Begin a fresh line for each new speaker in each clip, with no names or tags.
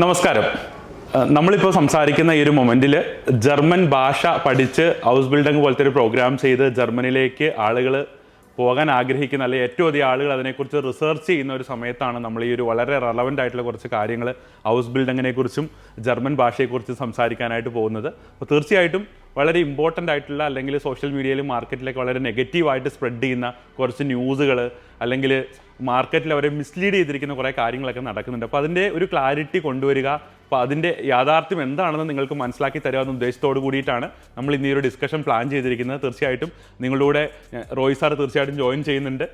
നമസ്കാരം. നമ്മളിപ്പോൾ സംസാരിക്കുന്ന ഈ ഒരു മൊമെൻറ്റിൽ ജർമ്മൻ ഭാഷ പഠിച്ച് ഹൗസ് ബിൽഡിംഗ് പോലത്തെ ഒരു പ്രോഗ്രാം ചെയ്ത് ജർമ്മനിലേക്ക് ആളുകൾ പോകാൻ ആഗ്രഹിക്കുന്ന അല്ലെങ്കിൽ ഏറ്റവും അധികം ആളുകൾ അതിനെക്കുറിച്ച് റിസർച്ച് ചെയ്യുന്ന ഒരു സമയത്താണ് നമ്മൾ ഈ ഒരു വളരെ റെലവൻ്റ് ആയിട്ടുള്ള കുറച്ച് കാര്യങ്ങൾ ഹൗസ് ബിൽഡിങ്ങിനെ കുറിച്ചും ജർമ്മൻ ഭാഷയെക്കുറിച്ചും സംസാരിക്കാനായിട്ട് പോകുന്നത്. അപ്പോൾ തീർച്ചയായിട്ടും വളരെ ഇമ്പോർട്ടൻ്റ് ആയിട്ടുള്ള അല്ലെങ്കിൽ സോഷ്യൽ മീഡിയയിലും മാർക്കറ്റിലേക്ക് വളരെ നെഗറ്റീവായിട്ട് സ്പ്രെഡ് ചെയ്യുന്ന കുറച്ച് ന്യൂസുകൾ അല്ലെങ്കിൽ മാർക്കറ്റിൽ അവരെ മിസ്ലീഡ് ചെയ്തിരിക്കുന്ന കുറേ കാര്യങ്ങളൊക്കെ നടക്കുന്നുണ്ട്. അപ്പോൾ അതിൻ്റെ ഒരു ക്ലാരിറ്റി കൊണ്ടുവരിക, അപ്പോൾ അതിൻ്റെ യാഥാർത്ഥ്യം എന്താണെന്ന് നിങ്ങൾക്ക് മനസ്സിലാക്കി തരാമെന്ന ഉദ്ദേശത്തോടു കൂടിയിട്ടാണ് നമ്മൾ ഇന്ന് ഈ ഒരു ഡിസ്കഷൻ പ്ലാൻ ചെയ്തിരിക്കുന്നത്. തീർച്ചയായിട്ടും നിങ്ങളുടെ കൂടെ റോയ് സാർ തീർച്ചയായിട്ടും ജോയിൻ ചെയ്യുന്നുണ്ട്.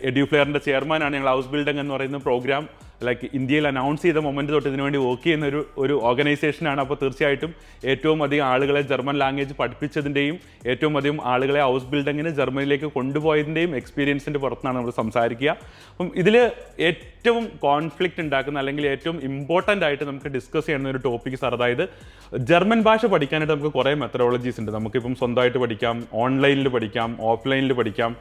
എഡ്യൂഫ്ലെയറിൻ്റെ ചെയർമാനാണ്. ഞങ്ങൾ ഹൗസ് ബിൽഡിംഗ് എന്ന് പറയുന്ന പ്രോഗ്രാം ലൈക്ക് ഇന്ത്യയിൽ അനൗൺസ് ചെയ്ത മൊമെൻറ്റ് തൊട്ട് ഇതിനു വേണ്ടി വർക്ക് ചെയ്യുന്ന ഒരു ഓർഗനൈസേഷനാണ്. അപ്പോൾ തീർച്ചയായിട്ടും ഏറ്റവും അധികം ആളുകളെ ജർമ്മൻ ലാംഗ്വേജ് പഠിപ്പിച്ചതിൻ്റെയും ഏറ്റവും അധികം ആളുകളെ ഹൗസ് ബിൽഡിങ്ങിന് ജർമ്മനിയിലേക്ക് കൊണ്ടുപോയതിൻ്റെയും എക്സ്പീരിയൻസിൻ്റെ പുറത്താണ് നമ്മൾ സംസാരിക്കുക. അപ്പം ഇതിൽ ഏറ്റവും കോൺഫ്ലിക്റ്റ് ഉണ്ടാക്കുന്ന അല്ലെങ്കിൽ ഏറ്റവും ഇമ്പോർട്ടൻ്റ് ആയിട്ട് നമുക്ക് ഡിസ്കസ് ചെയ്യുന്ന ഒരു ടോപ്പിക് സാർ, അതായത് ജർമ്മൻ ഭാഷ പഠിക്കാനായിട്ട് നമുക്ക് കുറേ മെത്തഡോളജീസ് ഉണ്ട്. നമുക്കിപ്പം സ്വന്തമായിട്ട് പഠിക്കാം, ഓൺലൈനിൽ പഠിക്കാം, ഓഫ്ലൈനിൽ പഠിക്കാം.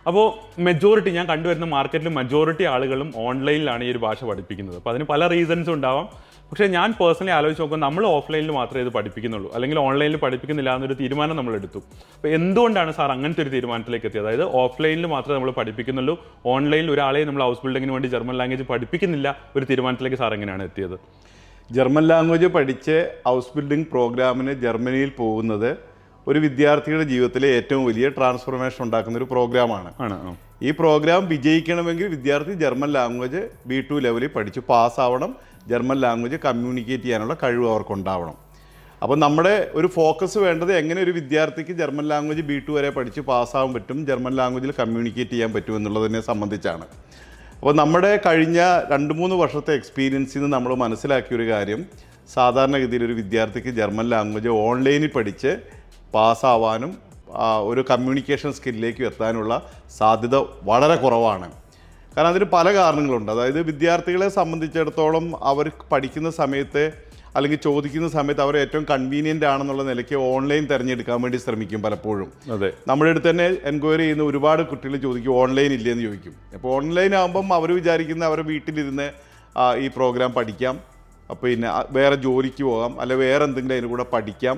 അപ്പോൾ മെജോറിറ്റി ഞാൻ കണ്ടുവരുന്ന മാർക്കറ്റിൽ മെജോറിറ്റി ആളുകളും ഓൺലൈനിലാണ് ഈ ഒരു ഭാഷ പഠിപ്പിക്കുന്നത്. അപ്പോൾ അതിന് പല റീസൺസും ഉണ്ടാവാം. പക്ഷേ ഞാൻ പേഴ്സണലി ആലോചിച്ച് നോക്കുമ്പോൾ നമ്മൾ ഓഫ്ലൈനിൽ മാത്രമേ ഇത് പഠിപ്പിക്കുന്നുള്ളൂ, അല്ലെങ്കിൽ ഓൺലൈനിൽ പഠിപ്പിക്കുന്നില്ല എന്നൊരു തീരുമാനം നമ്മൾ എടുത്തു. അപ്പോൾ എന്തുകൊണ്ടാണ് സാർ അങ്ങനത്തെ ഒരു തീരുമാനത്തിലേക്ക് എത്തിയത്? അതായത് ഓഫ്ലൈനിൽ മാത്രമേ നമ്മൾ പഠിപ്പിക്കുന്നുള്ളൂ, ഓൺലൈനിൽ ഒരാളെ നമ്മൾ ഹൗസ് ബിൽഡിങ്ങിന് വേണ്ടി ജർമ്മൻ ലാംഗ്വേജ് പഠിപ്പിക്കുന്നില്ല ഒരു തീരുമാനത്തിലേക്ക് സാർ എങ്ങനെയാണ് എത്തിയത്?
ജർമ്മൻ ലാംഗ്വേജ് പഠിച്ച് ഹൗസ് ബിൽഡിംഗ് പ്രോഗ്രാമിന് ജർമ്മനിയിൽ പോകുന്നത് ഒരു വിദ്യാർത്ഥിയുടെ ജീവിതത്തിലെ ഏറ്റവും വലിയ ട്രാൻസ്ഫോർമേഷൻ ഉണ്ടാക്കുന്ന ഒരു പ്രോഗ്രാമാണ്. ഈ പ്രോഗ്രാം വിജയിക്കണമെങ്കിൽ വിദ്യാർത്ഥി ജർമ്മൻ ലാംഗ്വേജ് B2 ലെവലിൽ പഠിച്ച് പാസ്സാവണം. ജർമ്മൻ ലാംഗ്വേജ് കമ്മ്യൂണിക്കേറ്റ് ചെയ്യാനുള്ള കഴിവ് അവർക്കുണ്ടാവണം. അപ്പോൾ നമ്മുടെ ഒരു ഫോക്കസ് വേണ്ടത് എങ്ങനെ ഒരു വിദ്യാർത്ഥിക്ക് ജർമ്മൻ ലാംഗ്വേജ് B2 വരെ പഠിച്ച് പാസ്സാവാൻ പറ്റും, ജർമ്മൻ ലാംഗ്വേജിൽ കമ്മ്യൂണിക്കേറ്റ് ചെയ്യാൻ പറ്റും എന്നുള്ളതിനെ സംബന്ധിച്ചാണ്. അപ്പോൾ നമ്മുടെ കഴിഞ്ഞ 2-3 വർഷത്തെ എക്സ്പീരിയൻസിൽ നിന്ന് നമ്മൾ മനസ്സിലാക്കിയ ഒരു കാര്യം, സാധാരണഗതിയിൽ ഒരു വിദ്യാർത്ഥിക്ക് ജർമ്മൻ ലാംഗ്വേജ് ഓൺലൈനിൽ പഠിച്ച് പാസ്സാവാനും ഒരു കമ്മ്യൂണിക്കേഷൻ സ്കില്ലിലേക്ക് എത്താനുള്ള സാധ്യത വളരെ കുറവാണ്. കാരണം അതിന് പല കാരണങ്ങളുണ്ട്. അതായത് വിദ്യാർത്ഥികളെ സംബന്ധിച്ചിടത്തോളം അവർ പഠിക്കുന്ന സമയത്ത് അല്ലെങ്കിൽ ചോദിക്കുന്ന സമയത്ത് അവർ ഏറ്റവും കൺവീനിയൻ്റ് ആണെന്നുള്ള നിലയ്ക്ക് ഓൺലൈൻ തിരഞ്ഞെടുക്കാൻ വേണ്ടി ശ്രമിക്കും പലപ്പോഴും.
അതെ,
നമ്മുടെ അടുത്ത് തന്നെ എൻക്വയറി ചെയ്യുന്ന ഒരുപാട് കുട്ടികൾ ചോദിക്കും ഓൺലൈൻ ഇല്ലയെന്ന് ചോദിക്കും. അപ്പോൾ ഓൺലൈൻ ആകുമ്പം അവർ വിചാരിക്കുന്ന അവരുടെ വീട്ടിലിരുന്ന് ഈ പ്രോഗ്രാം പഠിക്കാം, പിന്നെ വേറെ ജോലിക്ക് പോകാം, അല്ലെ വേറെ എന്തെങ്കിലും അതിന് കൂടെ പഠിക്കാം,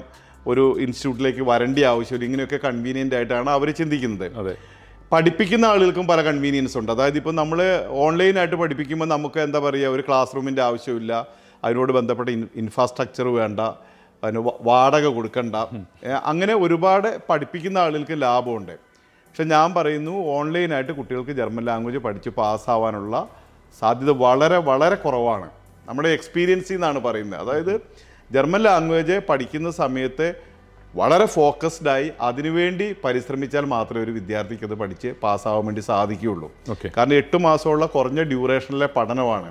ഒരു ഇൻസ്റ്റിറ്റ്യൂട്ടിലേക്ക് വരേണ്ട ആവശ്യമില്ല, ഇങ്ങനെയൊക്കെ കൺവീനിയൻ്റ് ആയിട്ടാണ് അവർ ചിന്തിക്കുന്നത്.
അതെ,
പഠിപ്പിക്കുന്ന ആളുകൾക്കും പല കൺവീനിയൻസ് ഉണ്ട്. അതായത് ഇപ്പോൾ നമ്മൾ ഓൺലൈനായിട്ട് പഠിപ്പിക്കുമ്പോൾ നമുക്ക് എന്താ പറയുക, ഒരു ക്ലാസ് റൂമിൻ്റെ ആവശ്യമില്ല, അതിനോട് ബന്ധപ്പെട്ട ഇൻഫ്രാസ്ട്രക്ചർ വേണ്ട, അതിന് വാടക കൊടുക്കണ്ട, അങ്ങനെ ഒരുപാട് പഠിപ്പിക്കുന്ന ആളുകൾക്ക് ലാഭമുണ്ട്. പക്ഷെ ഞാൻ പറയുന്നു ഓൺലൈനായിട്ട് കുട്ടികൾക്ക് ജർമ്മൻ ലാംഗ്വേജ് പഠിച്ച് പാസ്സാവാനുള്ള സാധ്യത വളരെ വളരെ കുറവാണ്. നമ്മുടെ എക്സ്പീരിയൻസിൽ നിന്നാണ് പറയുന്നത്. അതായത് ജർമ്മൻ ലാംഗ്വേജ് പഠിക്കുന്ന സമയത്ത് വളരെ ഫോക്കസ്ഡായി അതിനുവേണ്ടി പരിശ്രമിച്ചാൽ മാത്രമേ ഒരു വിദ്യാർത്ഥിക്ക് അത് പഠിച്ച് പാസ്സാവാൻ വേണ്ടി സാധിക്കുകയുള്ളൂ. കാരണം 8 മാസമുള്ള കുറഞ്ഞ ഡ്യൂറേഷനിലെ പഠനമാണ്.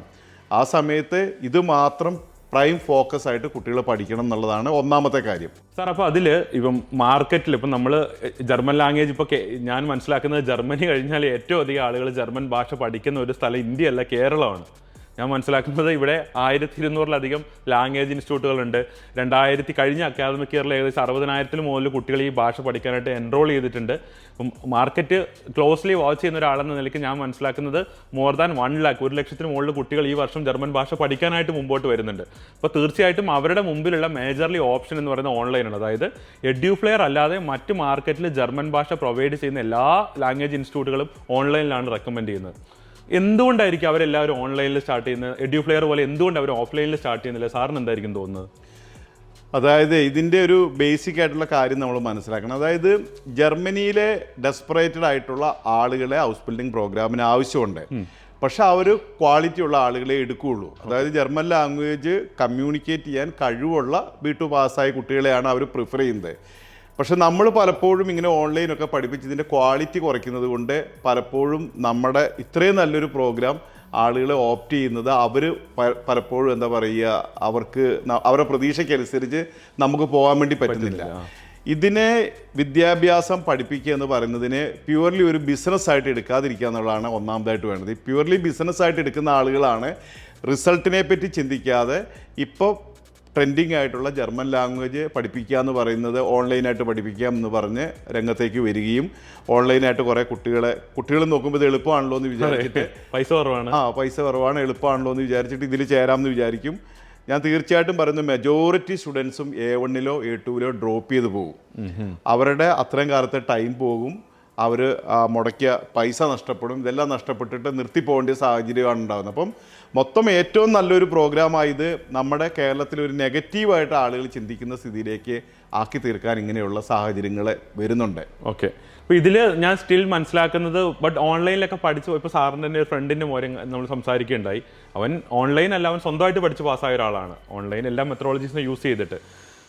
ആ സമയത്ത് ഇത് മാത്രം പ്രൈം ഫോക്കസ് ആയിട്ട് കുട്ടികൾ പഠിക്കണം എന്നുള്ളതാണ് ഒന്നാമത്തെ കാര്യം.
സാർ, അപ്പോൾ അതിൽ ഇപ്പം മാർക്കറ്റിൽ ഇപ്പം നമ്മൾ ജർമ്മൻ ലാംഗ്വേജ് ഇപ്പോൾ ഞാൻ മനസ്സിലാക്കുന്നത് ജർമ്മനി കഴിഞ്ഞാൽ ഏറ്റവും അധികം ആളുകൾ ജർമ്മൻ ഭാഷ പഠിക്കുന്ന ഒരു സ്ഥലം ഇന്ത്യയല്ല, കേരളമാണ്. ഞാൻ മനസ്സിലാക്കുന്നത് ഇവിടെ 1200-ലധികം ലാംഗ്വേജ് ഇൻസ്റ്റിറ്റ്യൂട്ടുകളുണ്ട്. കഴിഞ്ഞ അക്കാദമിക് ഇയറിൽ ഏകദേശം 60,000-ൽ മുകളിൽ കുട്ടികൾ ഈ ഭാഷ പഠിക്കാനായിട്ട് എൻറോൾ ചെയ്തിട്ടുണ്ട്. അപ്പം മാർക്കറ്റ് ക്ലോസ്ലി വാച്ച് ചെയ്യുന്ന ഒരാളെന്ന നിലയ്ക്ക് ഞാൻ മനസ്സിലാക്കുന്നത് മോർ ദാൻ 1 lakh 1,00,000-ന് മുകളിൽ കുട്ടികൾ ഈ വർഷം ജർമ്മൻ ഭാഷ പഠിക്കാനായിട്ട് മുമ്പോട്ട് വരുന്നുണ്ട്. അപ്പോൾ തീർച്ചയായിട്ടും അവരുടെ മുമ്പിലുള്ള മേജർലി ഓപ്ഷൻ എന്ന് പറയുന്നത് ഓൺലൈനാണ്. അതായത് എഡ്യൂഫ്ലെയർ അല്ലാതെ മറ്റ് മാർക്കറ്റിൽ ജർമ്മൻ ഭാഷ പ്രൊവൈഡ് ചെയ്യുന്ന എല്ലാ ലാംഗ്വേജ് ഇൻസ്റ്റിറ്റ്യൂട്ടുകളും ഓൺലൈനിലാണ് റെക്കമെൻഡ് ചെയ്യുന്നത്. എന്തുകൊണ്ടായിരിക്കും അവരെല്ലാവരും ഓൺലൈനിൽ സ്റ്റാർട്ട് ചെയ്യുന്നത്? എഡ്യൂഫ്ലെയർ പോലെ എന്തുകൊണ്ട് അവർ ഓഫ്ലൈനിൽ സ്റ്റാർട്ട് ചെയ്യുന്നില്ല? സാറിന് എന്തായിരിക്കും തോന്നുന്നത്?
അതായത് ഇതിൻ്റെ ഒരു ബേസിക് ആയിട്ടുള്ള കാര്യം നമ്മൾ മനസ്സിലാക്കണം. അതായത് ജർമ്മനിയിലെ ഡെസ്പറേറ്റഡ് ആയിട്ടുള്ള ആളുകളെ ഹൗസ് ബിൽഡിംഗ് പ്രോഗ്രാമിന് ആവശ്യമുണ്ട്. പക്ഷെ അവർ ക്വാളിറ്റി ഉള്ള ആളുകളെ എടുക്കുകയുള്ളൂ. അതായത് ജർമ്മൻ ലാംഗ്വേജ് കമ്മ്യൂണിക്കേറ്റ് ചെയ്യാൻ കഴിവുള്ള B2 പാസ്സായ കുട്ടികളെയാണ് അവർ പ്രിഫർ ചെയ്യുന്നത്. പക്ഷെ നമ്മൾ പലപ്പോഴും ഇങ്ങനെ ഓൺലൈനൊക്കെ പഠിപ്പിച്ചതിൻ്റെ ക്വാളിറ്റി കുറയ്ക്കുന്നത് കൊണ്ട് പലപ്പോഴും നമ്മുടെ ഇത്രയും നല്ലൊരു പ്രോഗ്രാം ആളുകൾ ഓപ്റ്റ് ചെയ്യുന്നത് അവർ പലപ്പോഴും എന്താ പറയുക, അവർക്ക് അവരുടെ പ്രതീക്ഷയ്ക്കനുസരിച്ച് നമുക്ക് പോകാൻ വേണ്ടി പറ്റുന്നില്ല. ഇതിനെ വിദ്യാഭ്യാസം പഠിപ്പിക്കുക എന്ന് പറയുന്നതിനെ പ്യുവർലി ഒരു ബിസിനസ്സായിട്ട് എടുക്കാതിരിക്കുക എന്നുള്ളതാണ് ഒന്നാമതായിട്ട് വേണ്ടത്. ഈ പ്യുവർലി ബിസിനസ്സായിട്ട് എടുക്കുന്ന ആളുകളാണ് റിസൾട്ടിനെ പറ്റി ചിന്തിക്കാതെ ഇപ്പോൾ ട്രെൻഡിങ് ആയിട്ടുള്ള ജർമ്മൻ ലാംഗ്വേജ് പഠിപ്പിക്കുക എന്ന് പറയുന്നത് ഓൺലൈനായിട്ട് പഠിപ്പിക്കാം എന്ന് പറഞ്ഞ് രംഗത്തേക്ക് വരികയും ഓൺലൈനായിട്ട് കുറേ കുട്ടികൾ നോക്കുമ്പോൾ ഇത് എളുപ്പമാണല്ലോ എന്ന് വിചാരിച്ചിട്ട്
പൈസ കുറവാണ്,
പൈസ കുറവാണ്, എളുപ്പമാണല്ലോ എന്ന് വിചാരിച്ചിട്ട് ഇതിൽ ചേരാമെന്ന് വിചാരിക്കും. ഞാൻ തീർച്ചയായിട്ടും പറയുന്നു മെജോറിറ്റി സ്റ്റുഡൻസും A1-ലോ A2-ലോ ഡ്രോപ്പ് ചെയ്ത് പോകും. അവരുടെ അത്രയും കാലത്തെ ടൈം പോകും, അവർ മുടക്കിയ പൈസ നഷ്ടപ്പെടും, ഇതെല്ലാം നഷ്ടപ്പെട്ടിട്ട് നിർത്തിപ്പോകേണ്ട സാഹചര്യമാണ് ഉണ്ടാകുന്നത്. അപ്പം മൊത്തം ഏറ്റവും നല്ലൊരു പ്രോഗ്രാമായത് നമ്മുടെ കേരളത്തിൽ ഒരു നെഗറ്റീവായിട്ട് ആളുകൾ ചിന്തിക്കുന്ന സ്ഥിതിയിലേക്ക് ആക്കി തീർക്കാൻ ഇങ്ങനെയുള്ള സാഹചര്യങ്ങൾ വരുന്നുണ്ട്.
ഓക്കെ, അപ്പോൾ ഇതിൽ ഞാൻ സ്റ്റിൽ മനസ്സിലാക്കുന്നത് ബട്ട് ഓൺലൈനിലൊക്കെ പഠിച്ചു ഇപ്പോൾ സാറിൻ്റെ ഫ്രണ്ടിൻ്റെ മോരെ നമ്മൾ സംസാരിക്കുകയുണ്ടായി. അവൻ ഓൺലൈൻ അല്ല, അവൻ സ്വന്തമായിട്ട് പഠിച്ച് പാസ്സായ ഒരാളാണ്, ഓൺലൈൻ എല്ലാ മെത്തഡോളജീസിനെ യൂസ് ചെയ്തിട്ട്.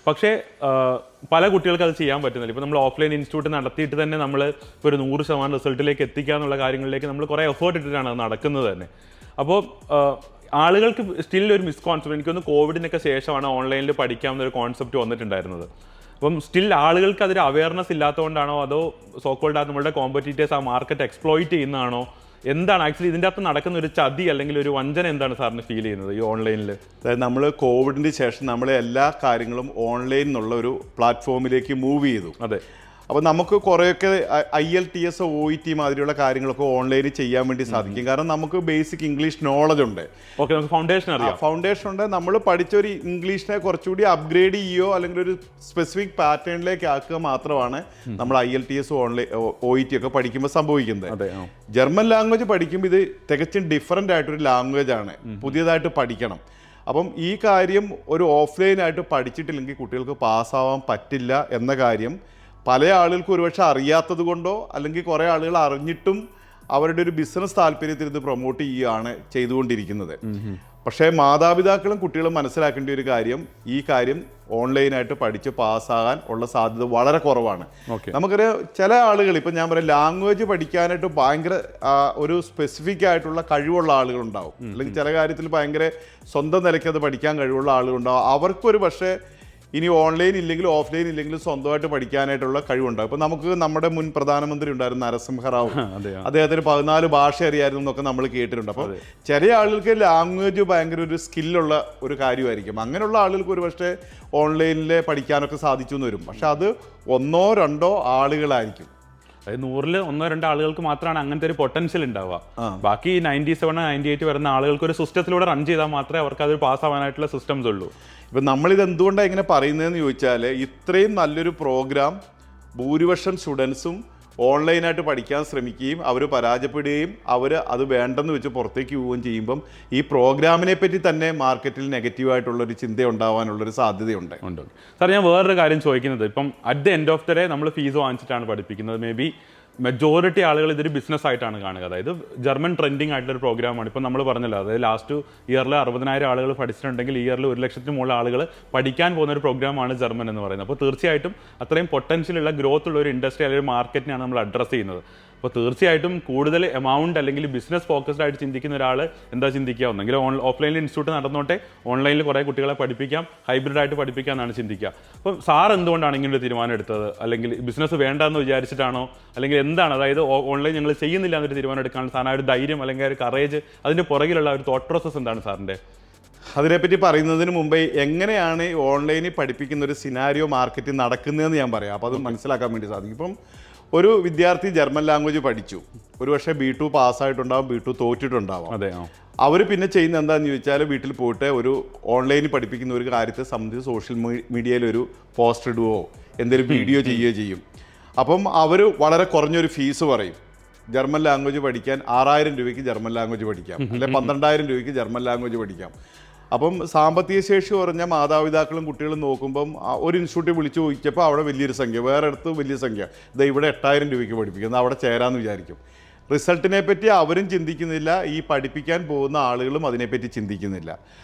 പക്ഷേ പല കുട്ടികൾക്ക് അത് ചെയ്യാൻ പറ്റുന്നില്ല. ഇപ്പോൾ നമ്മൾ ഓഫ്ലൈൻ ഇൻസ്റ്റിറ്റ്യൂട്ട് നടത്തിയിട്ട് തന്നെ നമ്മൾ ഇപ്പോൾ ഒരു 100% റിസൾട്ടിലേക്ക് എത്തിക്കുക എന്നുള്ള കാര്യങ്ങളിലേക്ക് നമ്മൾ കുറേ എഫേർട്ട് ഇട്ടിട്ടാണ് അത് നടക്കുന്നത് തന്നെ. അപ്പോൾ ആളുകൾക്ക് സ്റ്റിൽ ഒരു മിസ്കോൺസെപ്റ്റ്, എനിക്കൊന്ന് കോവിഡിനൊക്കെ ശേഷമാണ് ഓൺലൈനിൽ പഠിക്കാമെന്നൊരു കോൺസെപ്റ്റ് വന്നിട്ടുണ്ടായിരുന്നത്. അപ്പം സ്റ്റിൽ ആളുകൾക്ക് അതിൽ അവയർനെസ് ഇല്ലാത്തതുകൊണ്ടാണോ അതോ സോക്കോൾഡ് നമ്മളുടെ കോമ്പറ്റീറ്റേഴ്സ് ആ മാർക്കറ്റ് എക്സ്പ്ലോയിറ്റ് ചെയ്യുന്നതാണോ, എന്താണ് ആക്ച്വലി ഇതിൻ്റെ അകത്ത് നടക്കുന്ന ഒരു ചതി അല്ലെങ്കിൽ ഒരു വഞ്ചന എന്താണ് സാറിന് ഫീൽ ചെയ്യുന്നത് ഈ ഓൺലൈനിൽ?
അതായത് നമ്മൾ കോവിഡിന് ശേഷം നമ്മൾ എല്ലാ കാര്യങ്ങളും ഓൺലൈൻ എന്നുള്ള ഒരു പ്ലാറ്റ്ഫോമിലേക്ക് മൂവ് ചെയ്തു.
അതെ.
അപ്പോൾ നമുക്ക് കുറേയൊക്കെ IELTS OET മാതിരിയുള്ള കാര്യങ്ങളൊക്കെ ഓൺലൈനിൽ ചെയ്യാൻ വേണ്ടി സാധിക്കും. കാരണം നമുക്ക് ബേസിക് ഇംഗ്ലീഷ് നോളജ് ഉണ്ട്.
ഓക്കെ, നമുക്ക് ഫൗണ്ടേഷൻ അറിയാം.
ഫൗണ്ടേഷൻ ഉണ്ട്. നമ്മൾ പഠിച്ച ഒരു ഇംഗ്ലീഷിനെ കുറച്ചുകൂടി അപ്ഗ്രേഡ് ചെയ്യുകയോ അല്ലെങ്കിൽ ഒരു സ്പെസിഫിക് പാറ്റേണിലേക്ക് ആക്കുക മാത്രമാണ് നമ്മൾ IELTS OET ഒക്കെ പഠിക്കുമ്പോൾ സംഭവിക്കുന്നത്. ജർമ്മൻ ലാംഗ്വേജ് പഠിക്കുമ്പോൾ ഇത് തികച്ചും ഡിഫറൻ്റ് ആയിട്ടൊരു ലാംഗ്വേജ് ആണ്, പുതിയതായിട്ട് പഠിക്കണം. അപ്പം ഈ കാര്യം ഒരു ഓഫ്ലൈനായിട്ട് പഠിച്ചിട്ടില്ലെങ്കിൽ കുട്ടികൾക്ക് പാസ്സാവാൻ പറ്റില്ല എന്ന കാര്യം പല ആളുകൾക്കും ഒരുപക്ഷെ അറിയാത്തത് കൊണ്ടോ അല്ലെങ്കിൽ കുറേ ആളുകൾ അറിഞ്ഞിട്ടും അവരുടെ ഒരു ബിസിനസ് താല്പര്യത്തിൽ ഇത് പ്രൊമോട്ട് ചെയ്യുകയാണ് ചെയ്തുകൊണ്ടിരിക്കുന്നത്. പക്ഷേ മാതാപിതാക്കളും കുട്ടികളും മനസ്സിലാക്കേണ്ട ഒരു കാര്യം, ഈ കാര്യം ഓൺലൈനായിട്ട് പഠിച്ച് പാസ്സാകാൻ ഉള്ള സാധ്യത വളരെ കുറവാണ്. നമുക്കറിയാം ചില ആളുകൾ, ഇപ്പം ഞാൻ പറയാം, ലാംഗ്വേജ് പഠിക്കാനായിട്ട് ഭയങ്കര ഒരു സ്പെസിഫിക് ആയിട്ടുള്ള കഴിവുള്ള ആളുകളുണ്ടാവും, അല്ലെങ്കിൽ ചില കാര്യത്തിൽ ഭയങ്കര സ്വന്തം നിലയ്ക്ക് അത് പഠിക്കാൻ കഴിവുള്ള ആളുകളുണ്ടാവും. അവർക്കൊരു പക്ഷേ ഇനി ഓൺലൈൻ ഇല്ലെങ്കിലും ഓഫ്ലൈൻ ഇല്ലെങ്കിലും സ്വന്തമായിട്ട് പഠിക്കാനായിട്ടുള്ള കഴിവുണ്ടാകും. ഇപ്പം നമുക്ക് നമ്മുടെ മുൻ പ്രധാനമന്ത്രി ഉണ്ടായിരുന്നു നരസിംഹറാവു, അദ്ദേഹത്തിന് 14 ഭാഷ അറിയായിരുന്നു എന്നൊക്കെ നമ്മൾ കേട്ടിട്ടുണ്ട്. അപ്പോൾ ചില ആളുകൾക്ക് ലാംഗ്വേജ് ഭയങ്കര ഒരു സ്കില്ലുള്ള ഒരു കാര്യമായിരിക്കും. അങ്ങനെയുള്ള ആളുകൾക്ക് ഒരു പക്ഷേ ഓൺലൈനിൽ പഠിക്കാനൊക്കെ സാധിച്ചു എന്ന് വരും. പക്ഷെ അത് 1-2 ആളുകളായിരിക്കും.
അതായത് 100-ൽ 1-2 ആളുകൾക്ക് മാത്രമാണ് അങ്ങനത്തെ ഒരു പൊട്ടൻഷ്യൽ ഉണ്ടാവുക. ബാക്കി 97-98 വരുന്ന ആളുകൾക്ക് ഒരു സിസ്റ്റത്തിലൂടെ റൺ ചെയ്താൽ മാത്രമേ അവർക്ക് അത് പാസ്സാവാനായിട്ടുള്ള സിസ്റ്റംസ് ഉള്ളൂ.
ഇപ്പം നമ്മളിത് എന്തുകൊണ്ടാണ് ഇങ്ങനെ പറയുന്നതെന്ന് ചോദിച്ചാൽ, ഇത്രയും നല്ലൊരു പ്രോഗ്രാം ഭൂരിപക്ഷം സ്റ്റുഡൻസും ഓൺലൈനായിട്ട് പഠിക്കാൻ ശ്രമിക്കുകയും അവർ പരാജയപ്പെടുകയും അവർ അത് വേണ്ടെന്ന് വെച്ച് പുറത്തേക്ക് പോവുകയും ചെയ്യുമ്പം ഈ പ്രോഗ്രാമിനെ പറ്റി തന്നെ മാർക്കറ്റിൽ നെഗറ്റീവായിട്ടുള്ളൊരു ചിന്ത ഉണ്ടാവാനുള്ളൊരു സാധ്യതയുണ്ട്.
സാർ, ഞാൻ വേറൊരു കാര്യം ചോദിക്കുന്നത്, ഇപ്പം at the end of the day നമ്മൾ ഫീസ് വാങ്ങിച്ചിട്ടാണ് പഠിപ്പിക്കുന്നത്. മേ ബി മെജോറിറ്റി ആളുകൾ ഇതൊരു ബിസിനസ് ആയിട്ടാണ് കാണുക. അതായത് ജർമ്മൻ ട്രെൻഡിങ് ആയിട്ടുള്ളൊരു പ്രോഗ്രാമാണ്. ഇപ്പം നമ്മൾ പറഞ്ഞല്ലോ, അതായത് ലാസ്റ്റ് ഇയറിൽ 60,000 ആളുകൾ പഠിച്ചിട്ടുണ്ടെങ്കിൽ ഈ ഇയറിൽ 100,000 മുകളിൽ ആളുകൾ പഠിക്കാൻ പോകുന്ന ഒരു പ്രോഗ്രാമാണ് ജർമ്മൻ എന്ന് പറയുന്നത്. അപ്പോൾ തീർച്ചയായിട്ടും അത്രയും പൊട്ടൻഷ്യലുള്ള ഗ്രോത്ത് ഉള്ള ഒരു ഇൻഡസ്ട്രി അല്ലെങ്കിൽ ഒരു മാർക്കറ്റിനെയാണ് നമ്മൾ അഡ്രസ്സ് ചെയ്യുന്നത്. അപ്പോൾ തീർച്ചയായിട്ടും കൂടുതൽ എമൗണ്ട് അല്ലെങ്കിൽ ബിസിനസ് ഫോക്കസ്ഡ് ആയിട്ട് ചിന്തിക്കുന്ന ഒരാൾ എന്താ ചിന്തിക്കുക, ഒന്നെങ്കിൽ ഓഫ്ലൈനിൽ ഇൻസ്റ്റിറ്റ്യൂട്ട് നടന്നോട്ടെ, ഓൺലൈനിൽ കുറേ കുട്ടികളെ പഠിപ്പിക്കാം, ഹൈബ്രിഡായിട്ട് പഠിപ്പിക്കാം എന്നാണ് ചിന്തിക്കുക. അപ്പോൾ സാർ എന്തുകൊണ്ടാണ് ഇങ്ങനൊരു തീരുമാനം എടുത്തത്? അല്ലെങ്കിൽ ബിസിനസ് വേണ്ടെന്ന് വിചാരിച്ചിട്ടാണോ, അല്ലെങ്കിൽ എന്താണ്? അതായത് ഓൺലൈൻ ഞങ്ങൾ ചെയ്യുന്നില്ല എന്നൊരു തീരുമാനം എടുക്കാനുള്ള സാറിന് ഒരു ധൈര്യം അല്ലെങ്കിൽ ഒരു കറേജ്, അതിൻ്റെ പുറകിലുള്ള ഒരു തോട്ട് പ്രോസസ് എന്താണ് സാറിൻ്റെ?
അതിനെപ്പറ്റി പറയുന്നതിന് മുമ്പേ എങ്ങനെയാണ് ഓൺലൈനിൽ പഠിപ്പിക്കുന്ന ഒരു സിനാരിയോ മാർക്കറ്റിൽ നടക്കുന്നതെന്ന് ഞാൻ പറയാം. അപ്പോൾ അത് മനസ്സിലാക്കാൻ വേണ്ടി സാധിക്കും. ഇപ്പം ഒരു വിദ്യാർത്ഥി ജർമ്മൻ ലാംഗ്വേജ് പഠിച്ചു, ഒരു പക്ഷേ B2 പാസ്സായിട്ടുണ്ടാവും, B2 തോറ്റിട്ടുണ്ടാവും.
അതെ.
അവർ പിന്നെ ചെയ്യുന്ന എന്താണെന്ന് ചോദിച്ചാൽ, വീട്ടിൽ പോയിട്ട് ഒരു ഓൺലൈനിൽ പഠിപ്പിക്കുന്ന ഒരു കാര്യത്തെ സംബന്ധിച്ച് സോഷ്യൽ മീഡിയയിൽ ഒരു പോസ്റ്റ് ഇടുകയോ എന്തെങ്കിലും വീഡിയോ ചെയ്യുകയോ ചെയ്യും. അപ്പം അവർ വളരെ കുറഞ്ഞൊരു ഫീസ് പറയും. ജർമ്മൻ ലാംഗ്വേജ് പഠിക്കാൻ 6,000 രൂപയ്ക്ക് ജർമ്മൻ ലാംഗ്വേജ് പഠിക്കാം, അല്ലെങ്കിൽ 12,000 രൂപയ്ക്ക് ജർമ്മൻ ലാംഗ്വേജ് പഠിക്കാം. അപ്പം സാമ്പത്തിക ശേഷി കുറഞ്ഞ മാതാപിതാക്കളും കുട്ടികളും നോക്കുമ്പം ഒരു ഇൻസ്റ്റിറ്റ്യൂട്ടിൽ വിളിച്ചു ചോദിച്ചപ്പോൾ അവിടെ വലിയൊരു സംഖ്യ, വേറെ അടുത്ത് വലിയ സംഖ്യ, ഇവിടെ 8,000 രൂപയ്ക്ക് പഠിപ്പിക്കുന്നത്, അവിടെ ചേരാമെന്ന് വിചാരിക്കും. റിസൾട്ടിനെ പറ്റി അവരും ചിന്തിക്കുന്നില്ല, ഈ പഠിപ്പിക്കാൻ പോകുന്ന ആളുകളും അതിനെപ്പറ്റി ചിന്തിക്കുന്നില്ല.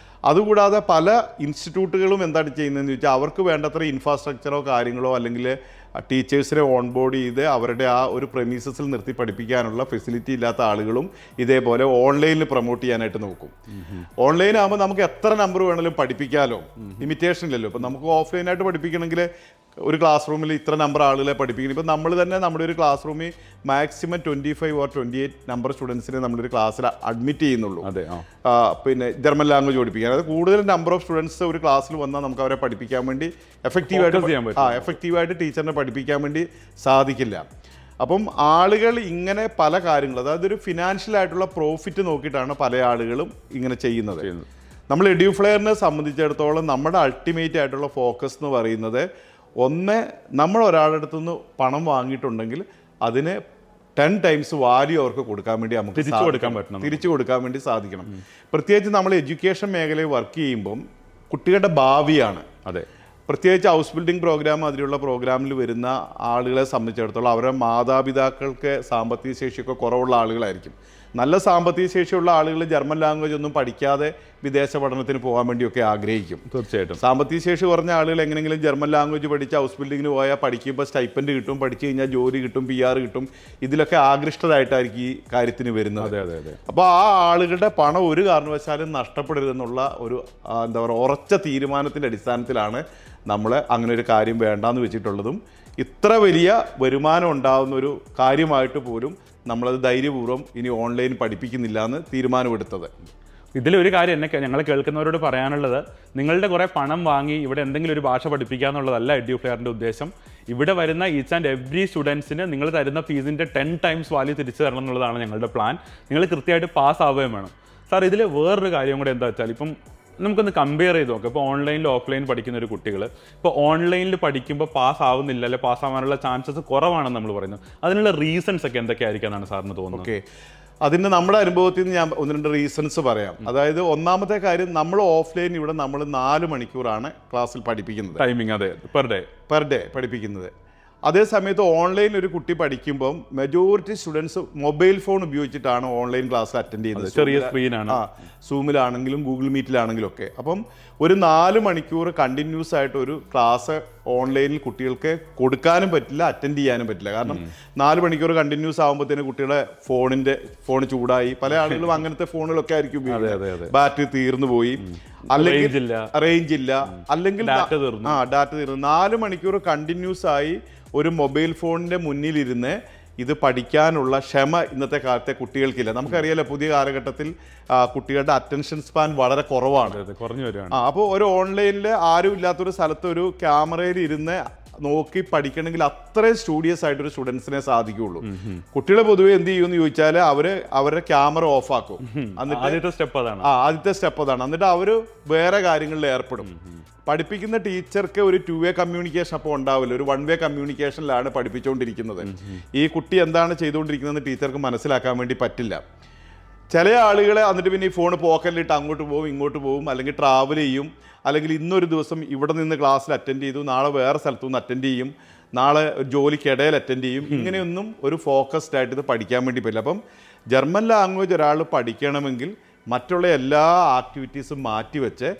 അതുകൂടാതെ പല ഇൻസ്റ്റിറ്റ്യൂട്ടുകളും എന്താണ് ചെയ്യുന്നതെന്ന് ചോദിച്ചാൽ, അവർക്ക് വേണ്ടത്ര ഇൻഫ്രാസ്ട്രക്ചറോ കാര്യങ്ങളോ അല്ലെങ്കിൽ ടീച്ചേഴ്സിനെ ഓൺബോർഡ് ചെയ്ത് അവരുടെ ആ ഒരു പ്രെമീസസിൽ നിർത്തി പഠിപ്പിക്കാനുള്ള ഫെസിലിറ്റി ഇല്ലാത്ത ആളുകളും ഇതേപോലെ ഓൺലൈനിൽ പ്രൊമോട്ട് ചെയ്യാനായിട്ട് നോക്കും. ഓൺലൈൻ ആകുമ്പോൾ നമുക്ക് എത്ര നമ്പർ വേണമെങ്കിലും പഠിപ്പിക്കാമല്ലോ, ലിമിറ്റേഷൻ ഇല്ലല്ലോ. ഇപ്പം നമുക്ക് ഓഫ്ലൈനായിട്ട് പഠിപ്പിക്കണമെങ്കിൽ ഒരു ക്ലാസ് റൂമിൽ ഇത്ര നമ്പർ ആളുകളെ പഠിപ്പിക്കണം. ഇപ്പം നമ്മൾ തന്നെ നമ്മുടെ ഒരു ക്ലാസ് റൂമിൽ മാക്സിമം 25 or 28 നമ്പർ സ്റ്റുഡൻസിനെ നമ്മളൊരു ക്ലാസ്സിൽ അഡ്മിറ്റ് ചെയ്യുന്നുള്ളൂ. പിന്നെ ജർമ്മൻ ലാംഗ്വേജ് പഠിപ്പിക്കാൻ, അതായത് കൂടുതൽ നമ്പർ ഓഫ് സ്റ്റുഡൻസ് ഒരു ക്ലാസ്സിൽ വന്നാൽ നമുക്ക് അവരെ പഠിപ്പിക്കാൻ വേണ്ടി എഫക്റ്റീവായിട്ട് ടീച്ചറിനെ പഠിപ്പിക്കാൻ വേണ്ടി സാധിക്കില്ല. അപ്പം ആളുകൾ ഇങ്ങനെ പല കാര്യങ്ങൾ, അതായത് ഒരു ഫിനാൻഷ്യൽ ആയിട്ടുള്ള പ്രോഫിറ്റ് നോക്കിയിട്ടാണ് പല ആളുകളും ഇങ്ങനെ ചെയ്യുന്നത്. നമ്മൾ എഡ്യൂഫ്ലെയറിനെ സംബന്ധിച്ചിടത്തോളം നമ്മുടെ അൾട്ടിമേറ്റ് ആയിട്ടുള്ള ഫോക്കസ് എന്ന് പറയുന്നത് ഒന്ന്, നമ്മൾ ഒരാളുടെ അടുത്തുനിന്ന് പണം വാങ്ങിയിട്ടുണ്ടെങ്കിൽ അതിന് 10 ടൈംസ് വാല്യൂ അവർക്ക് കൊടുക്കാൻ വേണ്ടി നമുക്ക് തിരിച്ചു കൊടുക്കാൻ വേണ്ടി സാധിക്കണം. പ്രത്യേകിച്ച് നമ്മൾ എഡ്യൂക്കേഷൻ മേഖലയിൽ വർക്ക് ചെയ്യുമ്പം കുട്ടികളുടെ ഭാവിയാണ്.
അതെ,
പ്രത്യേകിച്ച് ഹൗസ് ബിൽഡിംഗ് പ്രോഗ്രാം അതിലുള്ള പ്രോഗ്രാമിൽ വരുന്ന ആളുകളെ സംബന്ധിച്ചിടത്തോളം അവരുടെ മാതാപിതാക്കൾക്ക് സാമ്പത്തിക ശേഷിയൊക്കെ കുറവുള്ള ആളുകളായിരിക്കും. നല്ല സാമ്പത്തിക ശേഷിയുള്ള ആളുകൾ ജർമ്മൻ ലാംഗ്വേജ് ഒന്നും പഠിക്കാതെ വിദേശ പഠനത്തിന് പോകാൻ വേണ്ടിയൊക്കെ ആഗ്രഹിക്കും.
തീർച്ചയായിട്ടും.
സാമ്പത്തിക ശേഷി കുറഞ്ഞ ആളുകൾ എങ്ങനെയെങ്കിലും ജർമ്മൻ ലാംഗ്വേജ് പഠിച്ച് ഹൗസ് ബിൽഡിങ്ങിന് പോയാൽ പഠിക്കുമ്പോൾ സ്റ്റൈപ്പൻഡ് കിട്ടും, പഠിച്ചു കഴിഞ്ഞാൽ ജോലി കിട്ടും, PR കിട്ടും, ഇതിലൊക്കെ ആകൃഷ്ടരായിട്ടായിരിക്കും ഈ കാര്യത്തിന് വരുന്നത്. അപ്പോൾ ആ ആളുകളുടെ പണം ഒരു കാരണവശാലും നഷ്ടപ്പെടരുതെന്നുള്ള ഒരു എന്താ പറയുക ഉറച്ച തീരുമാനത്തിൻ്റെ അടിസ്ഥാനത്തിലാണ് നമ്മൾ അങ്ങനെ ഒരു കാര്യം വേണ്ടാന്ന് വെച്ചിട്ടുള്ളതും. ഇത്ര വലിയ വരുമാനം ഉണ്ടാകുന്ന ഒരു കാര്യമായിട്ട് പോലും നമ്മളത് ധൈര്യപൂർവ്വം ഇനി ഓൺലൈൻ പഠിപ്പിക്കുന്നില്ല എന്ന് തീരുമാനമെടുത്തത്.
ഇതിലൊരു കാര്യം ഞങ്ങൾ കേൾക്കുന്നവരോട് പറയാനുള്ളത്, നിങ്ങളുടെ കുറേ പണം വാങ്ങി ഇവിടെ എന്തെങ്കിലും ഒരു ഭാഷ പഠിപ്പിക്കുക എന്നുള്ളതല്ല എഡ്യൂഫ്ലെയറിൻ്റെ ഉദ്ദേശം. ഇവിടെ വരുന്ന ഈച്ച് ആൻഡ് എവ്രി സ്റ്റുഡൻസിന് നിങ്ങൾ തരുന്ന ഫീസിൻ്റെ 10 ടൈംസ് വാല്യൂ തിരിച്ചു തരണം എന്നുള്ളതാണ് ഞങ്ങളുടെ പ്ലാൻ. നിങ്ങൾ കൃത്യമായിട്ട് പാസ് ആവുകയും വേണം. സാർ, ഇതിൽ വേറൊരു കാര്യം കൂടെ എന്താ വെച്ചാൽ, ഇപ്പം നമുക്കൊന്ന് കമ്പയർ ചെയ്ത് നോക്കാം. ഇപ്പോൾ ഓൺലൈനിൽ ഓഫ്ലൈൻ പഠിക്കുന്ന ഒരു കുട്ടികൾ ഇപ്പോൾ ഓൺലൈനിൽ പഠിക്കുമ്പോൾ പാസ് ആവുന്നില്ല, അല്ലെ പാസ് ആവാനുള്ള ചാൻസസ് കുറവാണെന്ന് നമ്മൾ പറയുന്നത്. അതിനുള്ള റീസൺസ് ഒക്കെ എന്തൊക്കെയായിരിക്കാന്നാണ് സാറിന് തോന്നുന്നത്?
ഓക്കെ, അതിൻ്റെ നമ്മുടെ അനുഭവത്തിൽ നിന്ന് ഞാൻ 1-2 റീസൺസ് പറയാം. അതായത് ഒന്നാമത്തെ കാര്യം, നമ്മൾ ഓഫ്ലൈൻ ഇവിടെ നമ്മൾ 4 മണിക്കൂറാണ് ക്ലാസ്സിൽ പഠിപ്പിക്കുന്നത്.
ടൈമിങ്, അതെ, പെർ ഡേ പഠിപ്പിക്കുന്നത്.
അതേ സമയത്ത് ഓൺലൈൻ ഒരു കുട്ടി പഠിക്കുമ്പം മെജോറിറ്റി സ്റ്റുഡൻസ് മൊബൈൽ ഫോൺ ഉപയോഗിച്ചിട്ടാണ് ഓൺലൈൻ ക്ലാസ് അറ്റൻഡ് ചെയ്യുന്നത്.
ചെറിയ സ്ക്രീനാണ്.
സൂമിലാണെങ്കിലും ഗൂഗിൾ മീറ്റിലാണെങ്കിലും ഒക്കെ. അപ്പം ഒരു 4 മണിക്കൂർ കണ്ടിന്യൂസ് ആയിട്ട് ഒരു ക്ലാസ് ഓൺലൈനിൽ കുട്ടികൾക്ക് കൊടുക്കാനും പറ്റില്ല, അറ്റൻഡ് ചെയ്യാനും പറ്റില്ല. കാരണം 4 മണിക്കൂർ കണ്ടിന്യൂസ് ആകുമ്പോഴത്തേന് കുട്ടികളുടെ ഫോൺ ചൂടായി, പല ആളുകളും അങ്ങനത്തെ ഫോണുകളൊക്കെ ആയിരിക്കും ഉപയോഗിക്കുന്നത്. ബാറ്ററി തീർന്നു പോയി, അല്ലെങ്കിൽ റേഞ്ച് ഇല്ല, അല്ലെങ്കിൽ ഡാറ്റ തീർന്നു. 4 മണിക്കൂർ കണ്ടിന്യൂസ് ആയി ഒരു മൊബൈൽ ഫോണിന്റെ മുന്നിലിരുന്ന് ഇത് പഠിക്കാനുള്ള ക്ഷമ ഇന്നത്തെ കാലത്തെ കുട്ടികൾക്കില്ല. നമുക്കറിയാലോ, പുതിയ കാലഘട്ടത്തിൽ കുട്ടികളുടെ അറ്റൻഷൻ സ്പാൻ വളരെ കുറവാണ്,
കുറഞ്ഞു വരികയാണ്.
അപ്പോൾ ഒരു ഓൺലൈനിൽ ആരും ഇല്ലാത്തൊരു സ്ഥലത്ത് ഒരു ക്യാമറയിൽ ഇരുന്ന് നോക്കി പഠിക്കണമെങ്കിൽ അത്രയും സ്റ്റൂഡിയസ് ആയിട്ടൊരു സ്റ്റുഡൻസിനെ സാധിക്കുകയുള്ളൂ. കുട്ടികൾ പൊതുവെ എന്ത് ചെയ്യുമെന്ന് ചോദിച്ചാൽ അവരുടെ ക്യാമറ ഓഫ് ആക്കും.
ആദ്യത്തെ
സ്റ്റെപ്പ് അതാണ്. എന്നിട്ട് അവർ വേറെ കാര്യങ്ങളിൽ ഏർപ്പെടും. പഠിപ്പിക്കുന്ന ടീച്ചർക്ക് ഒരു 2-വേ കമ്മ്യൂണിക്കേഷൻ അപ്പോൾ ഉണ്ടാവില്ല, ഒരു 1-വേ കമ്മ്യൂണിക്കേഷനിലാണ് പഠിപ്പിച്ചുകൊണ്ടിരിക്കുന്നത്. ഈ കുട്ടി എന്താണ് ചെയ്തുകൊണ്ടിരിക്കുന്നതെന്ന് ടീച്ചർക്ക് മനസ്സിലാക്കാൻ വേണ്ടി പറ്റില്ല. ചില ആളുകളെ എന്നിട്ട് പിന്നെ ഈ ഫോൺ പോക്കറ്റിലിട്ട് അങ്ങോട്ട് പോകും, ഇങ്ങോട്ട് പോകും, അല്ലെങ്കിൽ ട്രാവൽ ചെയ്യും, അല്ലെങ്കിൽ ഇന്നൊരു ദിവസം ഇവിടെ നിന്ന് ക്ലാസ്സിൽ അറ്റൻഡ് ചെയ്തു, നാളെ വേറെ സ്ഥലത്തു നിന്ന് അറ്റൻഡ് ചെയ്യും, നാളെ ജോലിക്കിടയിൽ അറ്റൻഡ് ചെയ്യും. ഇങ്ങനെയൊന്നും ഒരു ഫോക്കസ്ഡ് ആയിട്ട് ഇത് പഠിക്കാൻ വേണ്ടി പറ്റില്ല. അപ്പം ജർമ്മൻ ലാംഗ്വേജ് ഒരാൾ പഠിക്കണമെങ്കിൽ മറ്റുള്ള എല്ലാ ആക്ടിവിറ്റീസും മാറ്റിവെച്ച്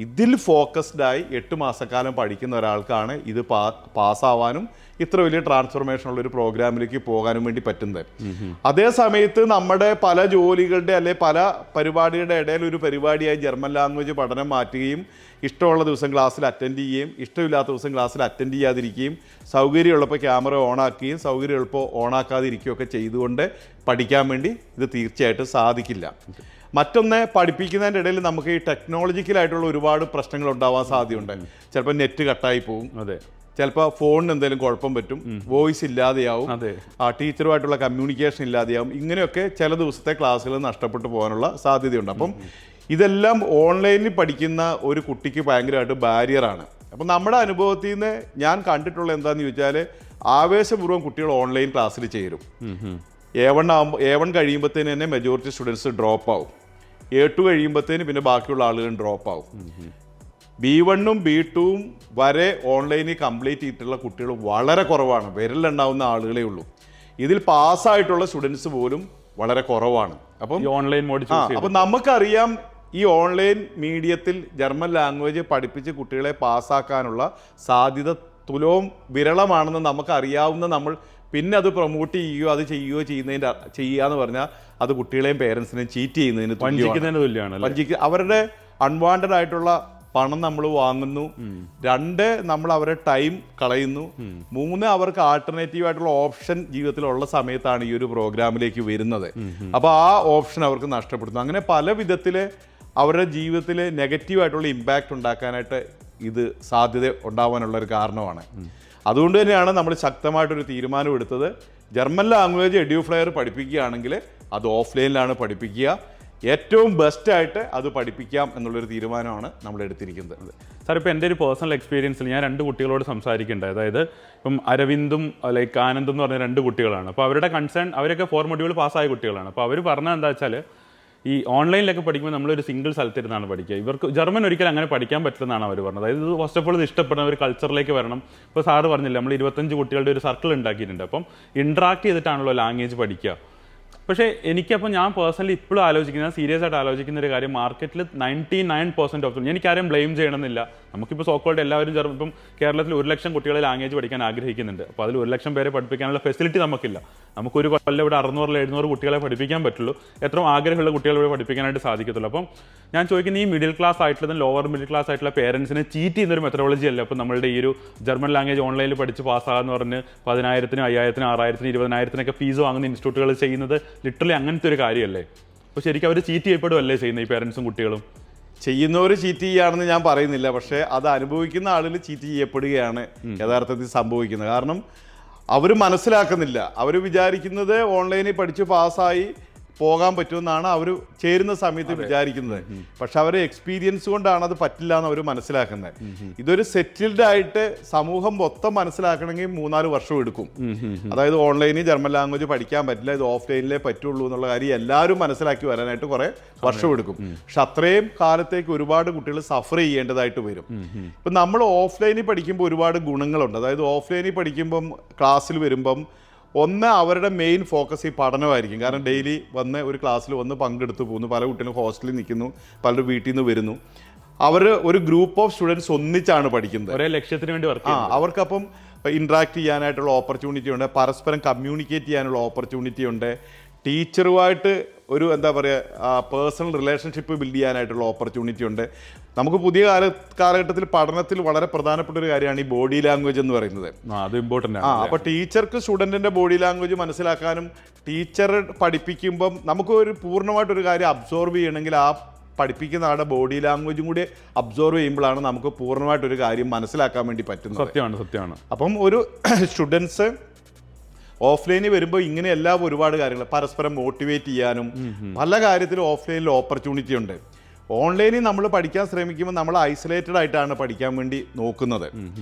ഇതിൽ ഫോക്കസ്ഡായി 8 മാസക്കാലം പഠിക്കുന്ന ഒരാൾക്കാണ് ഇത് പാസ്സാവാനും ഇത്ര വലിയ ട്രാൻസ്ഫോർമേഷൻ ഉള്ള ഒരു പ്രോഗ്രാമിലേക്ക് പോകാനും വേണ്ടി പറ്റുന്നത്. അതേ സമയത്ത് നമ്മുടെ പല ജോലികളുടെ അല്ലെ പല പരിപാടികളുടെ ഇടയിൽ ഒരു പരിപാടിയായി ജർമ്മൻ ലാംഗ്വേജ് പഠനം മാറ്റുകയും ഇഷ്ടമുള്ള ദിവസം ക്ലാസ്സിൽ അറ്റൻഡ് ചെയ്യുകയും ഇഷ്ടമില്ലാത്ത ദിവസം ക്ലാസ്സിൽ അറ്റൻഡ് ചെയ്യാതിരിക്കുകയും സൗകര്യമുള്ളപ്പോൾ ക്യാമറ ഓണാക്കുകയും സൗകര്യമുള്ളപ്പോൾ ഓണാക്കാതിരിക്കുകയൊക്കെ ചെയ്തുകൊണ്ട് പഠിക്കാൻ വേണ്ടി ഇത് തീർച്ചയായിട്ടും സാധിക്കില്ല. മറ്റൊന്ന്, പഠിപ്പിക്കുന്നതിൻ്റെ ഇടയിൽ നമുക്ക് ഈ ടെക്നോളജിക്കലായിട്ടുള്ള ഒരുപാട് പ്രശ്നങ്ങൾ ഉണ്ടാവാൻ സാധ്യതയുണ്ട്. ചിലപ്പോൾ നെറ്റ് കട്ടായി പോകും, ചിലപ്പോൾ ഫോണിന് എന്തെങ്കിലും കുഴപ്പം പറ്റും, വോയിസ് ഇല്ലാതെയാവും, ടീച്ചറുമായിട്ടുള്ള കമ്മ്യൂണിക്കേഷൻ ഇല്ലാതെയാവും. ഇങ്ങനെയൊക്കെ ചില ദിവസത്തെ ക്ലാസ്സുകൾ നഷ്ടപ്പെട്ടു പോകാനുള്ള സാധ്യതയുണ്ട്. അപ്പം ഇതെല്ലാം ഓൺലൈനിൽ പഠിക്കുന്ന ഒരു കുട്ടിക്ക് ഭയങ്കരമായിട്ട് ബാരിയറാണ്. അപ്പം നമ്മുടെ അനുഭവത്തിൽ നിന്ന് ഞാൻ കണ്ടിട്ടുള്ള എന്താണെന്ന് ചോദിച്ചാൽ, ആവേശപൂർവ്വം കുട്ടികൾ ഓൺലൈൻ ക്ലാസ്സിൽ ചേരും. A1 കഴിയുമ്പോഴത്തേന് തന്നെ മെജോറിറ്റി സ്റ്റുഡൻസ് ഡ്രോപ്പ് ആവും. A2 കഴിയുമ്പോഴത്തേന് പിന്നെ ബാക്കിയുള്ള ആളുകൾ ഡ്രോപ്പ് ആവും. B1ഉം B2ഉം വരെ ഓൺലൈനിൽ കംപ്ലീറ്റ് ചെയ്തിട്ടുള്ള കുട്ടികൾ വളരെ കുറവാണ്, വിരലുണ്ടാവുന്ന ആളുകളേ ഉള്ളൂ. ഇതിൽ പാസ്സായിട്ടുള്ള സ്റ്റുഡൻസ് പോലും വളരെ കുറവാണ്. അപ്പം അപ്പം നമുക്കറിയാം, ഈ ഓൺലൈൻ മീഡിയത്തിൽ ജർമ്മൻ ലാംഗ്വേജ് പഠിപ്പിച്ച് കുട്ടികളെ പാസ്സാക്കാനുള്ള സാധ്യത തുലവും വിരളമാണെന്ന് നമുക്കറിയാവുന്ന നമ്മൾ പിന്നെ അത് പ്രൊമോട്ട് ചെയ്യുകയോ അത് ചെയ്യാന്ന് പറഞ്ഞാൽ അത് കുട്ടികളെയും പേരൻസിനെയും ചീറ്റ് ചെയ്യുന്നതിന് തുല്യമാണ്. അവരുടെ അൺവാണ്ടഡ് ആയിട്ടുള്ള പണം നമ്മൾ വാങ്ങുന്നു. 2, നമ്മൾ അവരുടെ ടൈം കളയുന്നു. 3, അവർക്ക് ആൾട്ടർനേറ്റീവ് ആയിട്ടുള്ള ഓപ്ഷൻ ജീവിതത്തിലുള്ള സമയത്താണ് ഈ ഒരു പ്രോഗ്രാമിലേക്ക് വരുന്നത്. അപ്പോൾ ആ ഓപ്ഷൻ അവർക്ക് നഷ്ടപ്പെടുന്നു. അങ്ങനെ പല വിധത്തിൽ അവരുടെ ജീവിതത്തിൽ നെഗറ്റീവായിട്ടുള്ള ഇമ്പാക്റ്റ് ഉണ്ടാക്കാനായിട്ട് ഇത് സാധ്യത ഉണ്ടാവാനുള്ളൊരു കാരണമാണ്. അതുകൊണ്ട് തന്നെയാണ് നമ്മൾ ശക്തമായിട്ടൊരു തീരുമാനം എടുത്തത്. ജർമ്മൻ ലാംഗ്വേജ് എഡ്യൂഫ്ലെയർ പഠിപ്പിക്കുകയാണെങ്കിൽ അത് ഓഫ്ലൈനിലാണ് പഠിപ്പിക്കുക. ഏറ്റവും ബെസ്റ്റായിട്ട് അത് പഠിപ്പിക്കാം എന്നുള്ളൊരു തീരുമാനമാണ് നമ്മൾ എടുത്തിരിക്കുന്നത്.
സാർ, ഇപ്പോൾ എൻ്റെ ഒരു പേഴ്സണൽ എക്സ്പീരിയൻസിൽ ഞാൻ 2 കുട്ടികളോട് സംസാരിക്കേണ്ടത്, അതായത് ഇപ്പം അരവിന്ദും ലൈക്ക് ആനന്ദും എന്ന് പറഞ്ഞ 2 കുട്ടികളാണ്. അപ്പോൾ അവരുടെ കൺസേൺ, അവരൊക്കെ 4 മൊഡ്യൂൾ പാസ്സായ കുട്ടികളാണ്. അപ്പോൾ അവർ പറഞ്ഞത് എന്താ വെച്ചാൽ, ഈ ഓൺലൈനിലൊക്കെ പഠിക്കുമ്പോൾ നമ്മളൊരു സിംഗിൾ സ്ഥലത്തിരുന്നാണ് പഠിക്കുക. ഇവർക്ക് ജർമ്മൻ ഒരിക്കലും അങ്ങനെ പഠിക്കാൻ പറ്റില്ലെന്നാണ് അവർ പറഞ്ഞത്. അതായത് ഇത് ഫസ്റ്റ് ഓഫ് ഓൾ ഇത് ഇഷ്ടപ്പെടുന്ന ഒരു കൾച്ചറിലേക്ക് വരണം. ഇപ്പോൾ സാറ് പറഞ്ഞില്ല, നമ്മൾ 25 കുട്ടികളുടെ ഒരു സർക്കിൾ ഉണ്ടാക്കിയിട്ടുണ്ട്. അപ്പം ഇൻട്രാക്ട് ചെയ്തിട്ടാണല്ലോ ലാംഗ്വേജ് പഠിക്കുക. പക്ഷേ എനിക്കപ്പോൾ ഞാൻ പേഴ്സണലി ഇപ്പോഴും ആലോചിക്കുന്ന, സീരിയസ് ആയിട്ട് ആലോചിക്കുന്ന ഒരു കാര്യം, മാർക്കറ്റിൽ 99% ഓഫ്, എനിക്കാരും ബ്ലെയിം ചെയ്യണമെന്നില്ല. നമുക്കിപ്പോൾ സോക്കോൾഡ് എല്ലാവരും ഇപ്പം കേരളത്തിൽ 1 ലക്ഷം കുട്ടികളെ ലാംഗ്വേജ് പഠിക്കാൻ ആഗ്രഹിക്കുന്നുണ്ട്. അപ്പോൾ അതിൽ 1 ലക്ഷം പേരെ പഠിപ്പിക്കാനുള്ള ഫെസിലിറ്റി നമുക്കില്ല. നമുക്കൊരു കൊല്ലം ഇവിടെ 600-700 കുട്ടികളെ പഠിപ്പിക്കാൻ പറ്റുള്ളൂ. എത്രയും ആഗ്രഹമുള്ള കുട്ടികളെ ഇവിടെ പഠിപ്പിക്കാനായിട്ട് സാധിക്കത്തുള്ളൂ. അപ്പം ഞാൻ ചോദിക്കുന്നത്, ഈ മിഡിൽ ക്ലാസ് ആയിട്ടുള്ളതും ലോവർ മിഡിൽ ക്ലാസ് ആയിട്ടുള്ള പേരൻസിനെ ചീറ്റ് ചെയ്യുന്നൊരു മെത്തഡോളജി അല്ല അപ്പോൾ നമ്മളുടെ ഈ ഒരു ജർമ്മൻ ലാംഗ്വേജ് ഓൺലൈനിൽ പഠിച്ച് പാസ്സാകാന്ന് പറഞ്ഞ് 10,000-നും 5,000-നും 6,000-നും 20,000-നൊക്കെ ഫീസ് വാങ്ങുന്ന ഇൻസ്റ്റിറ്റ്യൂട്ടുകൾ ചെയ്യുന്നത് ലിറ്ററലി അങ്ങനത്തെ ഒരു കാര്യമല്ലേ? അപ്പോൾ ശരിക്കും അവർ ചീറ്റ് ചെയ്യപ്പെടുമല്ലേ ചെയ്യുന്നത്, ഈ പേരൻസും കുട്ടികളും?
ചെയ്യുന്നവർ ചീറ്റ് ചെയ്യുകയാണെന്ന് ഞാൻ പറയുന്നില്ല, പക്ഷേ അത് അനുഭവിക്കുന്ന ആളുകൾ ചീറ്റ് ചെയ്യപ്പെടുകയാണ് യഥാർത്ഥത്തിൽ സംഭവിക്കുന്നത്. കാരണം അവർ മനസ്സിലാക്കുന്നില്ല. അവർ വിചാരിക്കുന്നത് ഓൺലൈനിൽ പഠിച്ച് പാസ്സായി പോകാൻ പറ്റുമെന്നാണ് അവർ ചേരുന്ന സമയത്ത് വിചാരിക്കുന്നത്. പക്ഷെ അവരെ എക്സ്പീരിയൻസ് കൊണ്ടാണ് അത് പറ്റില്ല എന്ന് അവർ മനസ്സിലാക്കുന്നത്. ഇതൊരു സെറ്റിൽഡ് ആയിട്ട് സമൂഹം മൊത്തം മനസ്സിലാക്കണമെങ്കിൽ 3-4 വർഷം എടുക്കും. അതായത് ഓൺലൈനിൽ ജർമ്മൻ ലാംഗ്വേജ് പഠിക്കാൻ പറ്റില്ല, ഇത് ഓഫ്ലൈനിലേ പറ്റുള്ളൂ എന്നുള്ള കാര്യം എല്ലാവരും മനസ്സിലാക്കി വരാനായിട്ട് കുറേ വർഷം എടുക്കും. പക്ഷെ അത്രയും കാലത്തേക്ക് ഒരുപാട് കുട്ടികൾ സഫർ ചെയ്യേണ്ടതായിട്ട് വരും. ഇപ്പം നമ്മൾ ഓഫ്ലൈനിൽ പഠിക്കുമ്പോൾ ഒരുപാട് ഗുണങ്ങളുണ്ട്. അതായത് ഓഫ്ലൈനിൽ പഠിക്കുമ്പം ക്ലാസ്സിൽ വരുമ്പം അവരുടെ മെയിൻ ഫോക്കസ് ഈ പഠനമായിരിക്കും. കാരണം ഡെയിലി വന്ന് ഒരു ക്ലാസ്സിൽ വന്ന് പങ്കെടുത്ത് പോകുന്നു. പല കുട്ടികളും ഹോസ്റ്റലിൽ നിൽക്കുന്നു, പലരും വീട്ടിൽ നിന്ന് വരുന്നു. അവർ ഒരു ഗ്രൂപ്പ് ഓഫ് സ്റ്റുഡൻസ് ഒന്നിച്ചാണ് പഠിക്കുന്നത്,
ഒരേ ലക്ഷ്യത്തിന് വേണ്ടി വർക്ക്.
അവർക്കപ്പം ഇൻട്രാക്ട് ചെയ്യാനായിട്ടുള്ള ഓപ്പർച്യൂണിറ്റി ഉണ്ട്, പരസ്പരം കമ്മ്യൂണിക്കേറ്റ് ചെയ്യാനുള്ള ഓപ്പർച്യൂണിറ്റി ഉണ്ട്, ടീച്ചറുമായിട്ട് ഒരു എന്താ പറയുക പേഴ്സണൽ റിലേഷൻഷിപ്പ് ബിൽഡ് ചെയ്യാനായിട്ടുള്ള ഓപ്പർച്യൂണിറ്റി ഉണ്ട്. നമുക്ക് പുതിയ കാലഘട്ടത്തിൽ പഠനത്തിൽ വളരെ പ്രധാനപ്പെട്ട ഒരു കാര്യമാണ് ഈ ബോഡി ലാംഗ്വേജ് എന്ന് പറയുന്നത്.
അത് ഇമ്പോർട്ടൻ്റ് ആണ്.
അപ്പോൾ ടീച്ചർക്ക് സ്റ്റുഡൻറ്റിൻ്റെ ബോഡി ലാംഗ്വേജ് മനസ്സിലാക്കാനും ടീച്ചർ പഠിപ്പിക്കുമ്പം നമുക്ക് ഒരു പൂർണ്ണമായിട്ടൊരു കാര്യം അബ്സോർവ് ചെയ്യണമെങ്കിൽ ആ പഠിപ്പിക്കുന്ന ആളുടെ ബോഡി ലാംഗ്വേജും കൂടി അബ്സോർവ് ചെയ്യുമ്പോഴാണ് നമുക്ക് പൂർണ്ണമായിട്ടൊരു കാര്യം മനസ്സിലാക്കാൻ വേണ്ടി പറ്റുന്നത്.
സത്യമാണ്.
അപ്പം ഒരു സ്റ്റുഡൻസ് ഓഫ്ലൈനിൽ വരുമ്പോൾ ഇങ്ങനെയെല്ലാം ഒരുപാട് കാര്യങ്ങൾ പരസ്പരം മോട്ടിവേറ്റ് ചെയ്യാനും പല കാര്യത്തിലും ഓഫ്ലൈനിൽ ഓപ്പർച്യൂണിറ്റി ഉണ്ട്. ഓൺലൈനിൽ നമ്മൾ പഠിക്കാൻ ശ്രമിക്കുമ്പോൾ നമ്മൾ ഐസൊലേറ്റഡ് ആയിട്ടാണ് പഠിക്കാൻ വേണ്ടി നോക്കുന്നത്.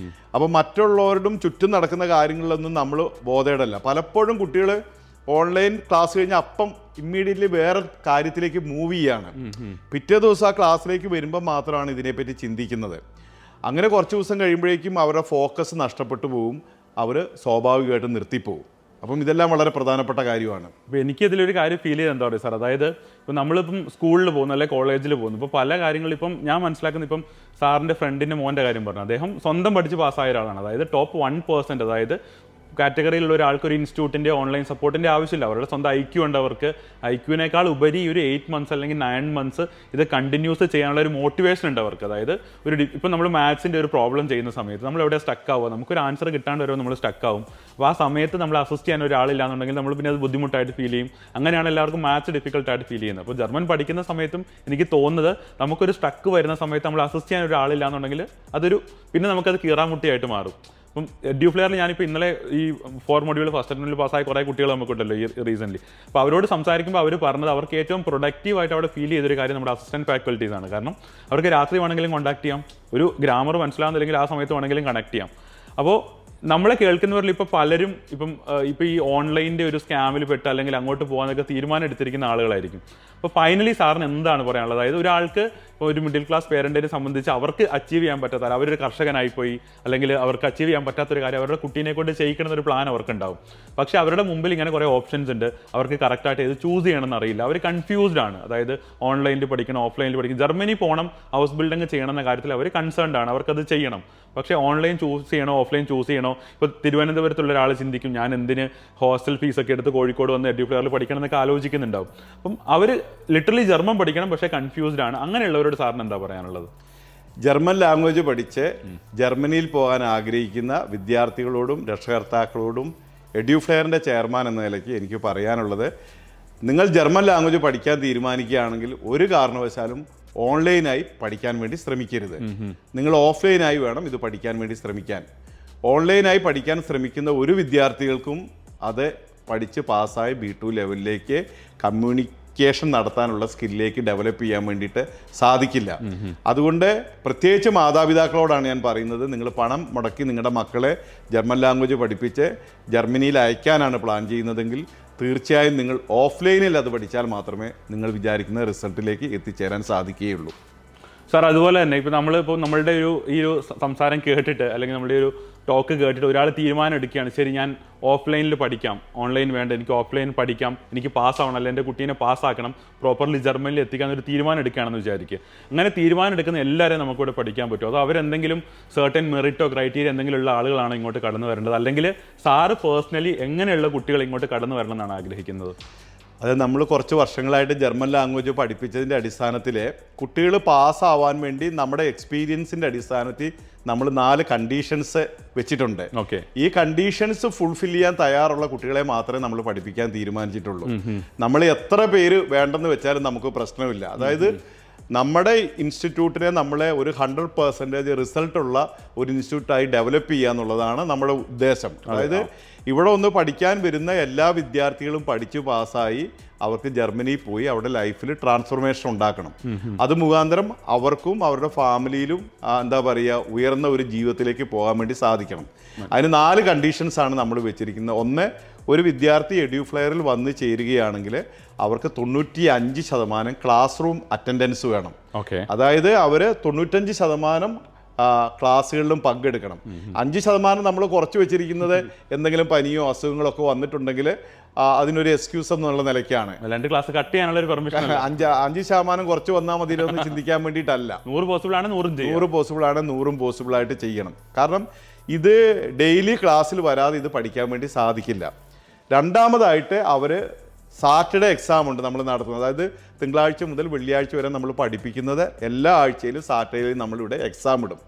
അപ്പോൾ മറ്റുള്ളവരോടും ചുറ്റും നടക്കുന്ന കാര്യങ്ങളിലൊന്നും നമ്മൾ ബോധേഡല്ല. പലപ്പോഴും കുട്ടികൾ ഓൺലൈൻ ക്ലാസ് കഴിഞ്ഞാൽ അപ്പം ഇമ്മീഡിയറ്റ്ലി വേറെ കാര്യത്തിലേക്ക് മൂവ് ചെയ്യാണ്. പിറ്റേ ദിവസം ആ ക്ലാസ്സിലേക്ക് വരുമ്പോൾ മാത്രമാണ് ഇതിനെപ്പറ്റി ചിന്തിക്കുന്നത്. അങ്ങനെ കുറച്ച് ദിവസം കഴിയുമ്പോഴേക്കും അവരുടെ ഫോക്കസ് നഷ്ടപ്പെട്ടു പോകും, അവർ സ്വാഭാവികമായിട്ടും നിർത്തിപ്പോവും. അപ്പം ഇതെല്ലാം വളരെ പ്രധാനപ്പെട്ട കാര്യമാണ്.
അപ്പോൾ എനിക്കിതിലൊരു കാര്യം ഫീൽ ചെയ്ത് എന്താ പറയുക സാർ, അതായത് ഇപ്പോൾ നമ്മളിപ്പം സ്കൂളിൽ പോകുന്നു അല്ലെങ്കിൽ കോളേജിൽ പോകുന്നു, ഇപ്പോൾ പല കാര്യങ്ങളും ഇപ്പം ഞാൻ മനസ്സിലാക്കുന്നത്, ഇപ്പം സാറിൻ്റെ ഫ്രണ്ടിൻ്റെ മോൻ്റെ കാര്യം പറഞ്ഞു, അദ്ദേഹം സ്വന്തം പഠിച്ച് പാസ്സായ ഒരാളാണ്. അതായത് ടോപ്പ് 1%, അതായത് കാറ്റഗറിയിലുള്ള ഒരാൾക്ക് ഒരു ഇൻസ്റ്റിറ്റ്യൂട്ടിൻ്റെ ഓൺലൈൻ സപ്പോർട്ടിൻ്റെ ആവശ്യമില്ല. അവരുടെ സ്വന്തം IQ ഉണ്ട്. അവർക്ക് IQ-നേക്കാൾ ഉപരി ഒരു 8 months അല്ലെങ്കിൽ 9 months ഇത് കണ്ടിന്യൂസ് ചെയ്യാനുള്ള ഒരു മോട്ടിവേഷൻ ഉണ്ട് അവർക്ക്. അതായത് ഇപ്പം നമ്മൾ മാത്സിൻ്റെ ഒരു പ്രോബ്ലം ചെയ്യുന്ന സമയത്ത് നമ്മൾ എവിടെ സ്റ്റക്ക് ആവുക, നമുക്കൊരു ആൻസർ കിട്ടാണ്ട് വരുമ്പോൾ നമ്മൾ സ്റ്റക്ക് ആവും. അപ്പോൾ ആ സമയത്ത് നമ്മൾ അസിസ്റ്റ് ചെയ്യാൻ ഒരാളില്ലാന്നുണ്ടെങ്കിൽ നമ്മൾ പിന്നെ അത് ബുദ്ധിമുട്ടായിട്ട് ഫീൽ ചെയ്യും. അങ്ങനെയാണ് എല്ലാവർക്കും മാത്സ് ഡിഫിക്കൽട്ടായിട്ട് ഫീൽ ചെയ്യുന്നത്. അപ്പോൾ ജർമ്മൻ പഠിക്കുന്ന സമയത്തും എനിക്ക് തോന്നുന്നത്, നമുക്കൊരു സ്റ്റക്ക് വരുന്ന സമയത്ത് നമ്മൾ അസിസ്റ്റ് ചെയ്യാൻ ഒരാളില്ലാന്നുണ്ടെങ്കിൽ പിന്നെ നമുക്കത് കീറാമുട്ടിയായിട്ട് മാറും. അപ്പം എഡ്യൂഫ്ലെയറിൽ ഞാനിപ്പോൾ ഇന്നലെ ഈ 4 മൊഡ്യൂൾ ഫസ്റ്റ് അറ്റംപ്റ്റിൽ പാസ്സായ കുറേ കുട്ടികൾ നമുക്കുണ്ടല്ലോ ഈ റീസെൻ്റ്ലി. അപ്പോൾ അവരോട് സംസാരിക്കുമ്പോൾ അവർ പറഞ്ഞത് അവർക്ക് ഏറ്റവും പ്രൊഡക്റ്റീവായിട്ട് അവിടെ ഫീൽ ചെയ്തൊരു കാര്യം നമ്മുടെ അസിസ്റ്റൻറ്റ് ഫാക്കൽറ്റീസാണ്. കാരണം അവർക്ക് രാത്രി വേണമെങ്കിലും കോൺടാക്ട് ചെയ്യാം, ഒരു ഗ്രാമർ മനസ്സിലാകുന്നില്ലെങ്കിൽ ആ സമയത്ത് വേണമെങ്കിലും കണക്ട് ചെയ്യാം. അപ്പോൾ നമ്മളെ കേൾക്കുന്നവരിൽ ഇപ്പോൾ പലരും ഇപ്പോൾ ഈ ഓൺലൈൻ്റെ ഒരു സ്കാമിൽ പെട്ട് അല്ലെങ്കിൽ അങ്ങോട്ട് പോകാനൊക്കെ തീരുമാനം എടുത്തിരിക്കുന്ന ആളുകളായിരിക്കും. അപ്പോൾ ഫൈനലി സാറിന് എന്താണ് പറയാനുള്ളത്? അതായത് ഒരാൾക്ക് ഇപ്പോൾ ഒരു മിഡിൽ ക്ലാസ് പേരൻറ്റിനെ സംബന്ധിച്ച് അവർക്ക് അച്ചീവ് ചെയ്യാൻ പറ്റാത്ത, അവരൊരു കർഷകനായിപ്പോയി അല്ലെങ്കിൽ അവർക്ക് അച്ചീവ് ചെയ്യാൻ പറ്റാത്തൊരു കാര്യം അവരുടെ കുട്ടീനെ കൊണ്ട് ചെയ്യിക്കണമെന്നൊരു പ്ലാൻ അവർക്കുണ്ടാവും. പക്ഷേ അവരുടെ മുമ്പിൽ ഇങ്ങനെ കുറേ ഓപ്ഷൻസ് ഉണ്ട്, അവർക്ക് കറക്റ്റായിട്ട് ഏത് ചൂസ് ചെയ്യണമെന്ന് അറിയില്ല, അവർ കൺഫ്യൂസ്ഡ് ആണ്. അതായത് ഓൺലൈനിൽ പഠിക്കണം, ഓഫ്ലൈനിൽ പഠിക്കണം, ജർമ്മനി പോകണം, ഹൗസ് ബിൽഡിംഗ് ചെയ്യണം എന്ന കാര്യത്തിൽ അവർ കൺസേൺഡ് ആണ്, അവർക്കത് ചെയ്യണം. പക്ഷേ ഓൺലൈൻ ചൂസ് ചെയ്യണോ ഓഫ്ലൈൻ ചൂസ് ചെയ്യണോ? ഇപ്പോൾ തിരുവനന്തപുരത്തുള്ള ഒരാൾ ചിന്തിക്കും, ഞാൻ എന്തിന് ഹോസ്റ്റൽ ഫീസൊക്കെ എടുത്ത് കോഴിക്കോട് വന്ന് എഡ്യൂഫ്ലെയറിൽ പഠിക്കണം എന്നൊക്കെ ആലോചിക്കുന്നുണ്ടാവും. അപ്പം അവർ ലിറ്ററലി ജർമ്മൻ പഠിക്കണം, പക്ഷേ കൺഫ്യൂസ്ഡ് ആണ്. അങ്ങനെയുള്ളവരോട് സാറിന് എന്താ പറയാനുള്ളത്?
ജർമ്മൻ ലാംഗ്വേജ് പഠിച്ച് ജർമ്മനിയിൽ പോകാൻ ആഗ്രഹിക്കുന്ന വിദ്യാർത്ഥികളോടും രക്ഷകർത്താക്കളോടും എഡ്യൂഫ്ലെയറിൻ്റെ ചെയർമാൻ എന്ന നിലയ്ക്ക് എനിക്ക് പറയാനുള്ളത്, നിങ്ങൾ ജർമ്മൻ ലാംഗ്വേജ് പഠിക്കാൻ തീരുമാനിക്കുകയാണെങ്കിൽ ഒരു കാരണവശാലും ഓൺലൈനായി പഠിക്കാൻ വേണ്ടി ശ്രമിക്കരുത്. നിങ്ങൾ ഓഫ്ലൈനായി വേണം ഇത് പഠിക്കാൻ വേണ്ടി ശ്രമിക്കാൻ. ഓൺലൈനായി പഠിക്കാൻ ശ്രമിക്കുന്ന ഒരു വിദ്യാർത്ഥികൾക്കും അത് പഠിച്ച് പാസ്സായി B2 ലെവലിലേക്ക് കമ്മ്യൂണിക്കേഷൻ നടത്താനുള്ള സ്കില്ലിലേക്ക് ഡെവലപ്പ് ചെയ്യാൻ വേണ്ടിയിട്ട് സാധിക്കില്ല. അതുകൊണ്ട് പ്രത്യേകിച്ച് മാതാപിതാക്കളോടാണ് ഞാൻ പറയുന്നത്, നിങ്ങൾ പണം മുടക്കി നിങ്ങളുടെ മക്കളെ ജർമ്മൻ ലാംഗ്വേജ് പഠിപ്പിച്ച് ജർമ്മനിയിൽ അയക്കാനാണ് പ്ലാൻ ചെയ്യുന്നതെങ്കിൽ തീർച്ചയായും നിങ്ങൾ ഓഫ്ലൈനിൽ അത് പഠിച്ചാൽ മാത്രമേ നിങ്ങൾ വിചാരിക്കുന്ന റിസൾട്ടിലേക്ക് എത്തിച്ചേരാൻ സാധിക്കുകയുള്ളൂ.
സാർ അതുപോലെ തന്നെ ഇപ്പോൾ നമ്മളുടെ ഈ ഒരു സംസാരം കേട്ടിട്ട് അല്ലെങ്കിൽ നമ്മുടെ ഒരു ടോക്ക് കേട്ടിട്ട് ഒരാൾ തീരുമാനം എടുക്കുകയാണ്, ശരി ഞാൻ ഓഫ്ലൈനിൽ പഠിക്കാം, ഓൺലൈൻ വേണ്ട, എനിക്ക് ഓഫ്ലൈൻ പഠിക്കാം, എനിക്ക് പാസ്സാവണം, അല്ലെങ്കിൽ എൻ്റെ കുട്ടീനെ പാസ്സാക്കണം, പ്രോപ്പർലി ജർമ്മനിൽ എത്തിക്കാൻ ഒരു തീരുമാനം എടുക്കുകയാണെന്ന് വിചാരിക്കുക. അങ്ങനെ തീരുമാനം എടുക്കുന്ന എല്ലാവരെയും നമുക്കിവിടെ പഠിക്കാൻ പറ്റുമോ? അതോ അവരെന്തെങ്കിലും സർട്ടൻ മെറിറ്റോ ക്രൈറ്റീരിയ എന്തെങ്കിലും ഉള്ള ആളുകളാണ് ഇങ്ങോട്ട് കടന്നു വരേണ്ടത്, അല്ലെങ്കിൽ സാറ് പേഴ്സണലി എങ്ങനെയുള്ള കുട്ടികൾ ഇങ്ങോട്ട് കടന്നു വരണം എന്നാണ് ആഗ്രഹിക്കുന്നത്?
അത് നമ്മൾ കുറച്ച് വർഷങ്ങളായിട്ട് ജർമ്മൻ ലാംഗ്വേജ് പഠിപ്പിച്ചതിൻ്റെ അടിസ്ഥാനത്തിൽ കുട്ടികൾ പാസ്സാവാൻ വേണ്ടി നമ്മുടെ എക്സ്പീരിയൻസിൻ്റെ അടിസ്ഥാനത്തിൽ നമ്മൾ 4 കണ്ടീഷൻസ് വെച്ചിട്ടുണ്ട്.
ഓക്കെ,
ഈ കണ്ടീഷൻസ് ഫുൾഫിൽ ചെയ്യാൻ തയ്യാറുള്ള കുട്ടികളെ മാത്രമേ നമ്മൾ പഠിപ്പിക്കാൻ തീരുമാനിച്ചിട്ടുള്ളൂ. നമ്മൾ എത്ര പേര് വേണ്ടെന്ന് വെച്ചാലും നമുക്ക് പ്രശ്നമില്ല. അതായത് നമ്മുടെ ഇൻസ്റ്റിറ്റ്യൂട്ടിനെ നമ്മളെ ഒരു 100% റിസൾട്ടുള്ള ഒരു ഇൻസ്റ്റിറ്റ്യൂട്ടായി ഡെവലപ്പ് ചെയ്യുക എന്നുള്ളതാണ് നമ്മുടെ ഉദ്ദേശം. അതായത് ഇവിടെ ഒന്ന് പഠിക്കാൻ വരുന്ന എല്ലാ വിദ്യാർത്ഥികളും പഠിച്ചു പാസ്സായി അവർക്ക് ജർമ്മനിയിൽ പോയി അവിടെ ലൈഫിൽ ട്രാൻസ്ഫോർമേഷൻ ഉണ്ടാക്കണം. അത് മുഖാന്തരം അവർക്കും അവരുടെ ഫാമിലിയിലും എന്താ പറയുക ഉയർന്ന ഒരു ജീവിതത്തിലേക്ക് പോകാൻ വേണ്ടി സാധിക്കണം. അതിന് 4 കണ്ടീഷൻസാണ് നമ്മൾ വെച്ചിരിക്കുന്നത്. ഒന്ന്, ഒരു വിദ്യാർത്ഥി എഡ്യൂഫ്ലെയറിൽ വന്ന് ചേരുകയാണെങ്കിൽ അവർക്ക് 95% ക്ലാസ് റൂം അറ്റൻഡൻസ് വേണം.
ഓക്കെ,
അതായത് അവർ 95% ക്ലാസ്സുകളിലും പങ്കെടുക്കണം. 5% നമ്മൾ കുറച്ച് വെച്ചിരിക്കുന്നത് എന്തെങ്കിലും പനിയോ അസുഖങ്ങളോ ഒക്കെ വന്നിട്ടുണ്ടെങ്കിൽ അതിനൊരു എക്സ്ക്യൂസ് എന്നുള്ള നിലയ്ക്കാണ്.
2 ക്ലാസ് കട്ട് ചെയ്യാനുള്ള ഒരു പെർമിഷൻ.
5% കുറച്ച് വന്നാൽ മതി എന്ന് ചിന്തിക്കാൻ വേണ്ടിയിട്ടല്ല.
100 പോസിബിൾ ആണ്
100 പോസിബിൾ ആണ് 100 പോസിബിൾ ആയിട്ട് ചെയ്യണം. കാരണം ഇത് ഡെയിലി ക്ലാസ്സിൽ വരാതെ ഇത് പഠിക്കാൻ വേണ്ടി സാധിക്കില്ല. രണ്ടാമതായിട്ട് അവർ സാറ്റർഡേ എക്സാം ഉണ്ട് നമ്മൾ നടത്തുന്നത്. അതായത് തിങ്കളാഴ്ച മുതൽ വെള്ളിയാഴ്ച വരെ നമ്മൾ പഠിപ്പിക്കുന്നത് എല്ലാ ആഴ്ചയിലും സാറ്റർഡേയിലും നമ്മളിവിടെ എക്സാം ഇടും.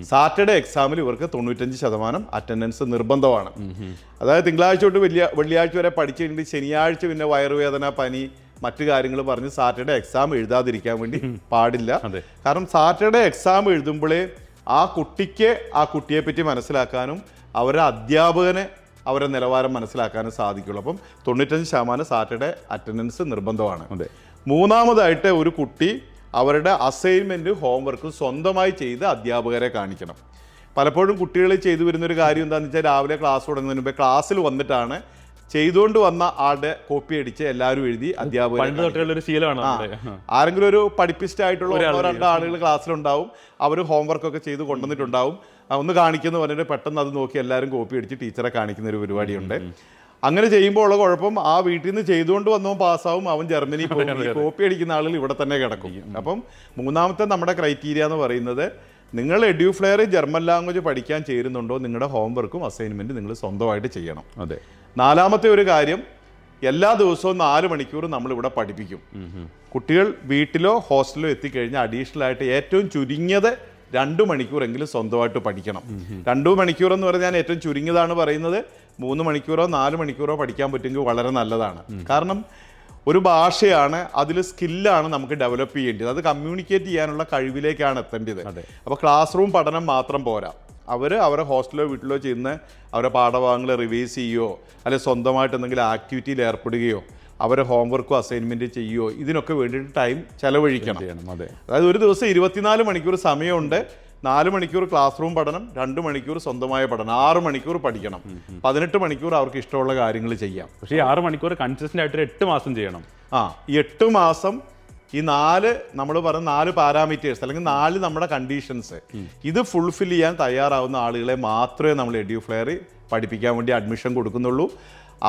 സാറ്റർഡേ എക്സാമിൽ ഇവർക്ക് 95% അറ്റൻഡൻസ് നിർബന്ധമാണ്. അതായത് തിങ്കളാഴ്ച തൊട്ട് വെള്ളിയാഴ്ച വരെ പഠിച്ചു കഴിഞ്ഞിട്ട് ശനിയാഴ്ച പിന്നെ വയറുവേദന, പനി, മറ്റു കാര്യങ്ങൾ പറഞ്ഞ് സാറ്റർഡേ എക്സാം എഴുതാതിരിക്കാൻ വേണ്ടി പാടില്ല. കാരണം സാറ്റർഡേ എക്സാം എഴുതുമ്പോഴേ ആ കുട്ടിക്ക് ആ കുട്ടിയെ പറ്റി മനസ്സിലാക്കാനും അവരുടെ അധ്യാപകനെ അവരുടെ നിലവാരം മനസ്സിലാക്കാനും സാധിക്കുള്ളൂ. അപ്പം 95% സാറ്റർഡേ അറ്റൻഡൻസ് നിർബന്ധമാണ്. മൂന്നാമതായിട്ട് ഒരു കുട്ടി അവരുടെ അസൈൻമെൻറ്റ് ഹോംവർക്ക് സ്വന്തമായി ചെയ്ത് അധ്യാപകരെ കാണിക്കണം. പലപ്പോഴും കുട്ടികൾ ചെയ്തു വരുന്നൊരു കാര്യം എന്താണെന്ന് വെച്ചാൽ രാവിലെ ക്ലാസ് തുടങ്ങുന്നതിന് മുമ്പേ ക്ലാസ്സിൽ വന്നിട്ടാണ് ചെയ്തുകൊണ്ട് വന്ന ആളുടെ കോപ്പി അടിച്ച് എല്ലാവരും എഴുതി അധ്യാപകർ. ആരെങ്കിലും ഒരു പഠിപ്പിസ്റ്റ് ആയിട്ടുള്ള 1-2 ആളുകൾ ക്ലാസ്സിലുണ്ടാവും. അവർ ഹോംവർക്കൊക്കെ ചെയ്ത് കൊണ്ടുവന്നിട്ടുണ്ടാവും. ഒന്ന് കാണിക്കുന്നു പറഞ്ഞിട്ട് പെട്ടെന്ന് അത് നോക്കി എല്ലാവരും കോപ്പി അടിച്ച് ടീച്ചറെ കാണിക്കുന്ന ഒരു പരിപാടിയുണ്ട്. അങ്ങനെ ചെയ്യുമ്പോൾ ഉള്ള കുഴപ്പം ആ വീട്ടിൽ നിന്ന് ചെയ്തുകൊണ്ട് വന്നവൻ പാസ്സാവും, അവൻ ജർമ്മനി പോകും. കോപ്പി അടിക്കുന്ന ആളുകൾ ഇവിടെ തന്നെ കിടക്കും. അപ്പം മൂന്നാമത്തെ നമ്മുടെ ക്രൈറ്റീരിയ എന്ന് പറയുന്നത്, നിങ്ങൾ എഡ്യൂഫ്ലെയർ ജർമ്മൻ ലാംഗ്വേജ് പഠിക്കാൻ ചേരുന്നുണ്ടോ, നിങ്ങളുടെ ഹോംവർക്കും അസൈൻമെൻറ്റ് നിങ്ങൾ സ്വന്തമായിട്ട് ചെയ്യണം.
അതെ.
നാലാമത്തെ ഒരു കാര്യം, എല്ലാ ദിവസവും 4 മണിക്കൂർ നമ്മളിവിടെ പഠിപ്പിക്കും. കുട്ടികൾ വീട്ടിലോ ഹോസ്റ്റലിലോ എത്തിക്കഴിഞ്ഞാൽ അഡീഷണൽ ആയിട്ട് ഏറ്റവും ചുരുങ്ങിയത് 2 മണിക്കൂറെങ്കിലും സ്വന്തമായിട്ട് പഠിക്കണം. 2 മണിക്കൂർ എന്ന് പറഞ്ഞാൽ ഏറ്റവും ചുരുങ്ങിയതാണ് പറയുന്നത്. 3 മണിക്കൂറോ 4 മണിക്കൂറോ പഠിക്കാൻ പറ്റുമെങ്കിൽ വളരെ നല്ലതാണ്. കാരണം ഒരു ഭാഷയാണ്, അതിൽ സ്കില്ലാണ് നമുക്ക് ഡെവലപ്പ് ചെയ്യേണ്ടത്. അത് കമ്മ്യൂണിക്കേറ്റ് ചെയ്യാനുള്ള കഴിവിലേക്കാണ് എത്തേണ്ടത്. അപ്പോൾ ക്ലാസ് റൂം പഠനം മാത്രം പോരാ. അവരുടെ ഹോസ്റ്റലിലോ വീട്ടിലോ ചെയ്യുന്ന അവരുടെ പാഠഭാഗങ്ങൾ റിവൈസ് ചെയ്യുകയോ അല്ലെങ്കിൽ സ്വന്തമായിട്ട് എന്തെങ്കിലും ആക്ടിവിറ്റിയിൽ ഏർപ്പെടുകയോ അവരെ ഹോംവർക്കോ അസൈൻമെൻറ്റ് ചെയ്യുകയോ ഇതിനൊക്കെ വേണ്ടിയിട്ട് ടൈം ചെലവഴിക്കണം. അതായത് ഒരു ദിവസം 24 മണിക്കൂർ സമയമുണ്ട്. 4 മണിക്കൂർ ക്ലാസ് റൂം പഠനം, 2 മണിക്കൂർ സ്വന്തമായ പഠനം, 6 മണിക്കൂർ പഠിക്കണം. 18 മണിക്കൂർ അവർക്ക് ഇഷ്ടമുള്ള കാര്യങ്ങൾ ചെയ്യാം.
പക്ഷേ ഈ 6 മണിക്കൂർ കൺസിസ്റ്റൻ്റ് ആയിട്ട് 8 മാസം ചെയ്യണം.
ഈ 8 മാസം ഈ 4 നമ്മൾ പറഞ്ഞ 4 പാരാമീറ്റേഴ്സ് അല്ലെങ്കിൽ 4 നമ്മുടെ കണ്ടീഷൻസ് ഇത് ഫുൾഫിൽ ചെയ്യാൻ തയ്യാറാവുന്ന ആളുകളെ മാത്രമേ നമ്മൾ എഡ്യൂഫ്ലെയർ പഠിപ്പിക്കാൻ വേണ്ടി അഡ്മിഷൻ കൊടുക്കുന്നുള്ളൂ.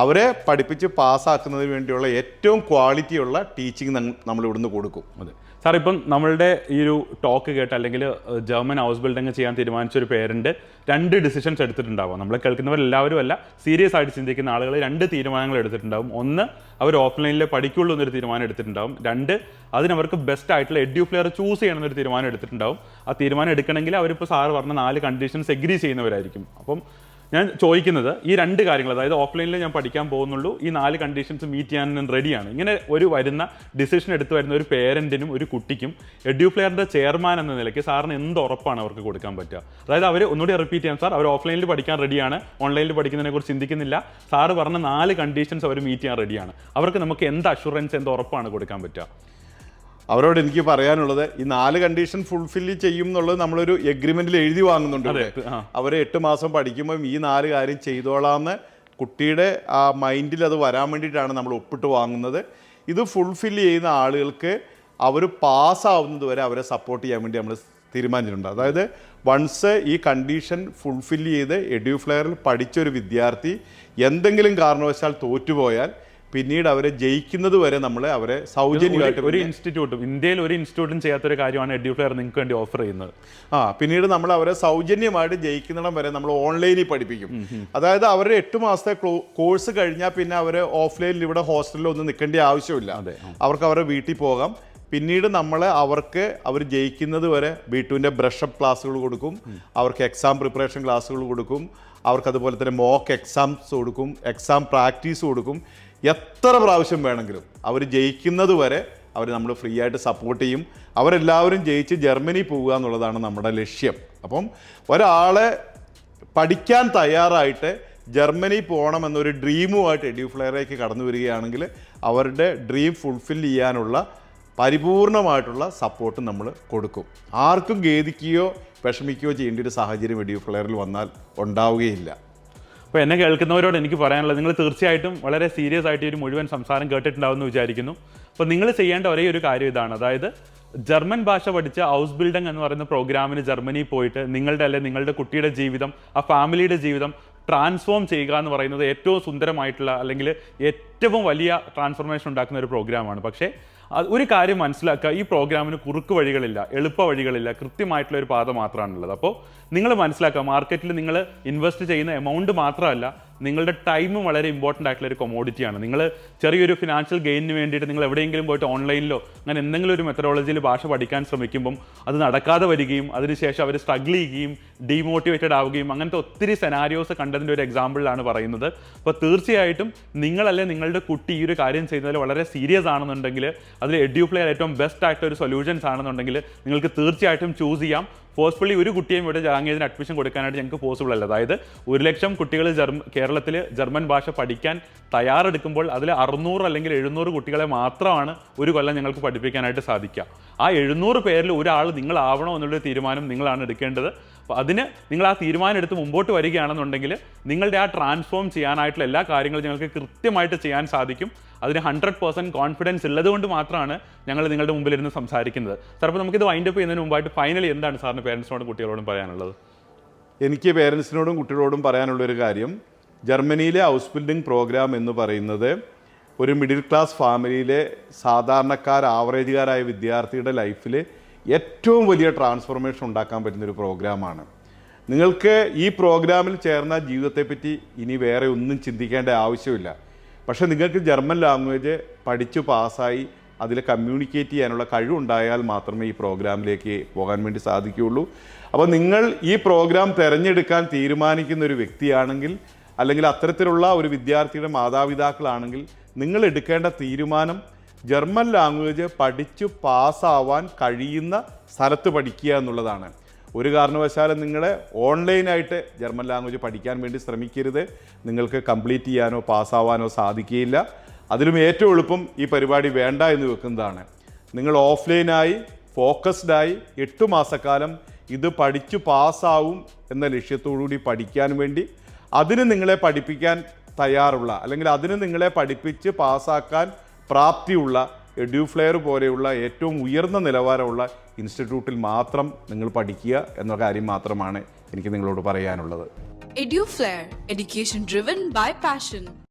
അവരെ പഠിപ്പിച്ച് പാസ്സാക്കുന്നതിന് വേണ്ടിയുള്ള ഏറ്റവും ക്വാളിറ്റിയുള്ള ടീച്ചിങ് നമ്മൾ ഇവിടുന്ന് കൊടുക്കും.
അതെ സാർ, ഇപ്പം നമ്മളുടെ ഈ ഒരു ടോക്ക് കേട്ട് അല്ലെങ്കിൽ ജർമ്മൻ ഹൗസ് ബിൽഡിംഗ് ചെയ്യാൻ തീരുമാനിച്ച ഒരു പേരൻറ്റ് 2 ഡിസിഷൻസ് എടുത്തിട്ടുണ്ടാവും. നമ്മളെ കേൾക്കുന്നവരെല്ലാവരും അല്ല, സീരിയസ് ആയിട്ട് ചിന്തിക്കുന്ന ആളുകൾ 2 തീരുമാനങ്ങൾ എടുത്തിട്ടുണ്ടാവും. ഒന്ന്, അവർ ഓഫ്ലൈനിൽ പഠിക്കുള്ളൂ എന്നൊരു തീരുമാനം എടുത്തിട്ടുണ്ടാവും. 2, അതിനവർക്ക് ബെസ്റ്റ് ആയിട്ടുള്ള എഡ്യൂഫ്ലെയർ ചൂസ് ചെയ്യണമെന്നൊരു തീരുമാനം എടുത്തിട്ടുണ്ടാവും. ആ തീരുമാനം എടുക്കണമെങ്കിൽ അവരിപ്പോൾ സാറ് പറഞ്ഞ 4 കണ്ടീഷൻസ് എഗ്രി ചെയ്യുന്നവരായിരിക്കും. അപ്പം ഞാൻ ചോദിക്കുന്നത് ഈ 2 കാര്യങ്ങൾ, അതായത് ഓഫ്ലൈനിൽ ഞാൻ പഠിക്കാൻ പോകുന്നുള്ളൂ, ഈ 4 കണ്ടീഷൻസ് മീറ്റ് ചെയ്യാൻ ഞാൻ റെഡിയാണ്, ഇങ്ങനെ ഒരു വരുന്ന ഡിസിഷൻ എടുത്ത് വരുന്ന ഒരു പേരൻറ്റിനും ഒരു കുട്ടിക്കും എഡ്യൂഫ്ലെയറിൻ്റെ ചെയർമാൻ എന്ന നിലയ്ക്ക് സാറിന് എന്ത് ഉറപ്പാണ് അവർക്ക് കൊടുക്കാൻ പറ്റുക? അതായത് അവർ ഒന്നുകൂടി റിപ്പീറ്റ് ചെയ്യാം, സാർ അവർ ഓഫ്ലൈനിൽ പഠിക്കാൻ റെഡിയാണ്, ഓൺലൈനിൽ പഠിക്കുന്നതിനെ കുറിച്ച് ചിന്തിക്കുന്നില്ല, സാറ് പറഞ്ഞ 4 കണ്ടീഷൻസ് അവർ മീറ്റ് ചെയ്യാൻ റെഡിയാണ്, അവർക്ക് നമുക്ക് എന്ത് അഷുറൻസ്, എന്ത് ഉറപ്പാണ് കൊടുക്കാൻ പറ്റുക?
അവരോട് എനിക്ക് പറയാനുള്ളത്, ഈ 4 കണ്ടീഷൻ ഫുൾഫിൽ ചെയ്യും എന്നുള്ളത് നമ്മളൊരു എഗ്രിമെന്റിൽ എഴുതി വാങ്ങുന്നുണ്ട്. അവർ 8 മാസം പഠിക്കുമ്പോൾ ഈ 4 കാര്യം ചെയ്തോളാമെന്ന് കുട്ടിയുടെ ആ മൈൻഡിൽ അത് വരാൻ വേണ്ടിയിട്ടാണ് നമ്മൾ ഒപ്പിട്ട് വാങ്ങുന്നത്. ഇത് ഫുൾഫിൽ ചെയ്യുന്ന ആളുകൾക്ക് അവർ പാസ്സാവുന്നത് വരെ അവരെ സപ്പോർട്ട് ചെയ്യാൻ വേണ്ടി നമ്മൾ തീരുമാനിച്ചിട്ടുണ്ട്. അതായത് വൺസ് ഈ കണ്ടീഷൻ ഫുൾഫിൽ ചെയ്ത് എഡ്യൂഫ്ലെയറിൽ പഠിച്ചൊരു വിദ്യാർത്ഥി എന്തെങ്കിലും കാരണവശാൽ തോറ്റുപോയാൽ പിന്നീട് അവരെ ജയിക്കുന്നത് വരെ നമ്മൾ അവരെ സൗജന്യമായിട്ട്
ഒരു ഇൻസ്റ്റിറ്റ്യൂട്ടും, ഇന്ത്യയിൽ ഒരു ഇൻസ്റ്റിറ്റ്യൂട്ടും ചെയ്യാത്തൊരു കാര്യമാണ് എഡ്യൂഫ്ലെയർ നിങ്ങൾക്ക് വേണ്ടി ഓഫർ ചെയ്യുന്നത്.
പിന്നീട് നമ്മൾ അവരെ സൗജന്യമായിട്ട് ജയിക്കുന്നിടം വരെ നമ്മൾ ഓൺലൈനിൽ പഠിപ്പിക്കും. അതായത് അവരുടെ 8 മാസത്തെ കോഴ്സ് കഴിഞ്ഞാൽ പിന്നെ അവർ ഓഫ്ലൈനിൽ ഇവിടെ ഹോസ്റ്റലിൽ ഒന്നും നിൽക്കേണ്ട ആവശ്യമില്ല. അവർക്ക് അവരുടെ വീട്ടിൽ പോകാം. പിന്നീട് നമ്മൾ അവർക്ക് അവർ ജയിക്കുന്നത് വരെ B2ൻ്റെ ബ്രഷപ്പ് ക്ലാസ്സുകൾ കൊടുക്കും, അവർക്ക് എക്സാം പ്രിപ്പറേഷൻ ക്ലാസ്സുകൾ കൊടുക്കും, അവർക്കതുപോലെ തന്നെ മോക്ക് എക്സാംസ് കൊടുക്കും, എക്സാം പ്രാക്ടീസ് കൊടുക്കും. എത്ര പ്രാവശ്യം വേണമെങ്കിലും അവർ ജയിക്കുന്നത് വരെ അവർ നമ്മൾ ഫ്രീ ആയിട്ട് സപ്പോർട്ട് ചെയ്യും. അവരെല്ലാവരും ജയിച്ച് ജർമ്മനി പോവുക എന്നുള്ളതാണ് നമ്മുടെ ലക്ഷ്യം. അപ്പം ഒരാളെ പഠിക്കാൻ തയ്യാറായിട്ട് ജർമ്മനി പോകണമെന്നൊരു ഡ്രീമുമായിട്ട് എഡ്യൂഫ്ലെയറിലേക്ക് കടന്നു വരികയാണെങ്കിൽ അവരുടെ ഡ്രീം ഫുൾഫിൽ ചെയ്യാനുള്ള പരിപൂർണമായിട്ടുള്ള സപ്പോർട്ട് നമ്മൾ കൊടുക്കും. ആർക്കും ഖേദിക്കുകയോ വിഷമിക്കുകയോ ചെയ്യേണ്ട ഒരു സാഹചര്യം എഡ്യൂഫ്ലെയറിൽ വന്നാൽ ഉണ്ടാവുകയില്ല.
അപ്പോൾ എന്നെ കേൾക്കുന്നവരോട് എനിക്ക് പറയാനുള്ളത്, നിങ്ങൾ തീർച്ചയായിട്ടും വളരെ സീരിയസ് ആയിട്ട് ഒരു മുഴുവൻ സംസാരം കേട്ടിട്ടുണ്ടാവുമെന്ന് വിചാരിക്കുന്നു. അപ്പോൾ നിങ്ങൾ ചെയ്യേണ്ട ഒരേ ഒരു കാര്യം ഇതാണ്, അതായത് ജർമ്മൻ ഭാഷ പഠിച്ച ഹൗസ് ബിൽഡിംഗ് എന്ന് പറയുന്ന പ്രോഗ്രാമിന് ജർമ്മനി പോയിട്ട് നിങ്ങളുടെ കുട്ടിയുടെ ജീവിതം, ആ ഫാമിലിയുടെ ജീവിതം ട്രാൻസ്ഫോം ചെയ്യുക എന്ന് പറയുന്നത് ഏറ്റവും സുന്ദരമായിട്ടുള്ള, അല്ലെങ്കിൽ ഏറ്റവും വലിയ ട്രാൻസ്ഫോർമേഷൻ ഉണ്ടാക്കുന്ന ഒരു പ്രോഗ്രാമാണ്. പക്ഷേ ഒരു കാര്യം മനസ്സിലാക്കുക, ഈ പ്രോഗ്രാമിന് കുറുക്ക് വഴികളില്ല, എളുപ്പ വഴികളില്ല, കൃത്യമായിട്ടുള്ള ഒരു പാത മാത്രമാണുള്ളത്. അപ്പോൾ നിങ്ങൾ മനസ്സിലാക്കുക, മാർക്കറ്റിൽ നിങ്ങൾ ഇൻവെസ്റ്റ് ചെയ്യുന്ന എമൗണ്ട് മാത്രമല്ല, നിങ്ങളുടെ ടൈമും വളരെ ഇമ്പോർട്ടൻ്റ് ആയിട്ടുള്ള ഒരു കൊമോഡിറ്റിയാണ്. നിങ്ങൾ ചെറിയൊരു ഫിനാൻഷ്യൽ ഗെയിനിന് വേണ്ടിയിട്ട് നിങ്ങൾ എവിടെയെങ്കിലും പോയിട്ട് ഓൺലൈനിലോ അങ്ങനെ എന്തെങ്കിലും ഒരു മെത്തഡോളജിയിൽ ഭാഷ പഠിക്കാൻ ശ്രമിക്കുമ്പം അത് നടക്കാതെ വരികയും അതിനുശേഷം അവർ സ്ട്രഗിൾ ചെയ്യുകയും ഡീമോട്ടിവേറ്റഡ് ആവുകയും അങ്ങനത്തെ ഒത്തിരി സെനാരിയോസ് കണ്ടതിൻ്റെ ഒരു എക്സാമ്പിളാണ് പറയുന്നത്. അപ്പോൾ തീർച്ചയായിട്ടും നിങ്ങളല്ലേ നിങ്ങളുടെ കുട്ടി ഈ ഒരു കാര്യം ചെയ്യുന്നതിൽ വളരെ സീരിയസ് ആണെന്നുണ്ടെങ്കിൽ, അതിൽ എഡ്യൂഫ്ലെയർ ഏറ്റവും ബെസ്റ്റ് ആയിട്ടുള്ള ഒരു സൊല്യൂഷൻസ് ആണെന്നുണ്ടെങ്കിൽ നിങ്ങൾക്ക് തീർച്ചയായിട്ടും ചൂസ് ചെയ്യാം. ഫോഴ്സ്ഫുള്ളി ഒരു കുട്ടിയും ഇവിടെ ലാംഗ്വേജിന് അഡ്മിഷൻ കൊടുക്കാനായിട്ട് ഞങ്ങൾക്ക് പോസിബിൾ അല്ല. അതായത് 1 ലക്ഷം കുട്ടികൾ കേരളത്തിൽ ജർമ്മൻ ഭാഷ പഠിക്കാൻ തയ്യാറെടുക്കുമ്പോൾ അതിൽ 600 അല്ലെങ്കിൽ 700 കുട്ടികളെ മാത്രമാണ് ഒരു കൊല്ലം ഞങ്ങൾക്ക് പഠിപ്പിക്കാനായിട്ട് സാധിക്കുക. ആ 700 പേരിൽ ഒരാൾ നിങ്ങളാവണോ എന്നുള്ളൊരു തീരുമാനം നിങ്ങളാണ് എടുക്കേണ്ടത്. അപ്പോൾ അതിന് നിങ്ങൾ ആ തീരുമാനം എടുത്ത് മുമ്പോട്ട് വരികയാണെന്നുണ്ടെങ്കിൽ നിങ്ങളുടെ ആ ട്രാൻസ്ഫോം ചെയ്യാനായിട്ടുള്ള എല്ലാ കാര്യങ്ങളും ഞങ്ങൾക്ക് കൃത്യമായിട്ട് ചെയ്യാൻ സാധിക്കും. അതിന് 100% കോൺഫിഡൻസ് ഉള്ളതുകൊണ്ട് മാത്രമാണ് ഞങ്ങൾ നിങ്ങളുടെ മുമ്പിലിരുന്ന് സംസാരിക്കുന്നത്. സാർ, അപ്പോൾ നമുക്കിത് വൈൻഡ് അപ്പ് ചെയ്യുന്നതിന് മുമ്പായിട്ട് ഫൈനലി എന്താണ് സാറിന് പേരൻസിനോടും കുട്ടികളോടും പറയാനുള്ളത്?
എനിക്ക് പേരൻസിനോടും കുട്ടികളോടും പറയാനുള്ളൊരു കാര്യം, ജർമ്മനിയിലെ ഹൗസ് ബിൽഡിംഗ് പ്രോഗ്രാം എന്ന് പറയുന്നത് ഒരു മിഡിൽ ക്ലാസ് ഫാമിലിയിലെ ആവറേജുകാരായ വിദ്യാർത്ഥിയുടെ ലൈഫിൽ ഏറ്റവും വലിയ ട്രാൻസ്ഫോർമേഷൻ ഉണ്ടാക്കാൻ പറ്റുന്നൊരു പ്രോഗ്രാമാണ്. നിങ്ങൾക്ക് ഈ പ്രോഗ്രാമിൽ ചേർന്ന ജീവിതത്തെപ്പറ്റി ഇനി വേറെ ഒന്നും ചിന്തിക്കേണ്ട ആവശ്യമില്ല. പക്ഷേ നിങ്ങൾക്ക് ജർമ്മൻ ലാംഗ്വേജ് പഠിച്ചു പാസ്സായി അതിൽ കമ്മ്യൂണിക്കേറ്റ് ചെയ്യാനുള്ള കഴിവുണ്ടായാൽ മാത്രമേ ഈ പ്രോഗ്രാമിലേക്ക് പോകാൻ വേണ്ടി സാധിക്കുകയുള്ളൂ. അപ്പോൾ നിങ്ങൾ ഈ പ്രോഗ്രാം തിരഞ്ഞെടുക്കാൻ തീരുമാനിക്കുന്ന ഒരു വ്യക്തിയാണെങ്കിൽ, അല്ലെങ്കിൽ അത്തരത്തിലുള്ള ഒരു വിദ്യാർത്ഥിയുടെ മാതാപിതാക്കളാണെങ്കിൽ, നിങ്ങൾ എടുക്കേണ്ട തീരുമാനം ജർമ്മൻ ലാംഗ്വേജ് പഠിച്ചു പാസ്സാവാൻ കഴിയുന്ന സ്ഥലത്ത് പഠിക്കുക എന്നുള്ളതാണ്. ഒരു കാരണവശാലും നിങ്ങൾ ഓൺലൈനായിട്ട് ജർമ്മൻ ലാംഗ്വേജ് പഠിക്കാൻ വേണ്ടി ശ്രമിക്കരുത്. നിങ്ങൾക്ക് കംപ്ലീറ്റ് ചെയ്യാനോ പാസ്സാവാനോ സാധിക്കുകയില്ല. അതിലും ഏറ്റവും എളുപ്പം ഈ പരിപാടി വേണ്ട എന്ന് വെക്കുന്നതാണ്. നിങ്ങൾ ഓഫ്ലൈനായി ഫോക്കസ്ഡായി 8 മാസക്കാലം ഇത് പഠിച്ചു പാസ്സാവും എന്ന ലക്ഷ്യത്തോടുകൂടി പഠിക്കാൻ വേണ്ടി, അതിന് നിങ്ങളെ പഠിപ്പിക്കാൻ തയ്യാറുള്ള, അല്ലെങ്കിൽ അതിന് നിങ്ങളെ പഠിപ്പിച്ച് പാസ്സാക്കാൻ പ്രാപ്തിയുള്ള എഡ്യൂഫ്ലെയർ പോലെയുള്ള ഏറ്റവും ഉയർന്ന നിലവാരമുള്ള ഇൻസ്റ്റിറ്റ്യൂട്ടിൽ മാത്രം നിങ്ങൾ പഠിക്കുക എന്ന കാര്യം മാത്രമാണ് എനിക്ക് നിങ്ങളോട് പറയാനുള്ളത്.
എഡ്യൂഫ്ലെയർ, education driven by passion.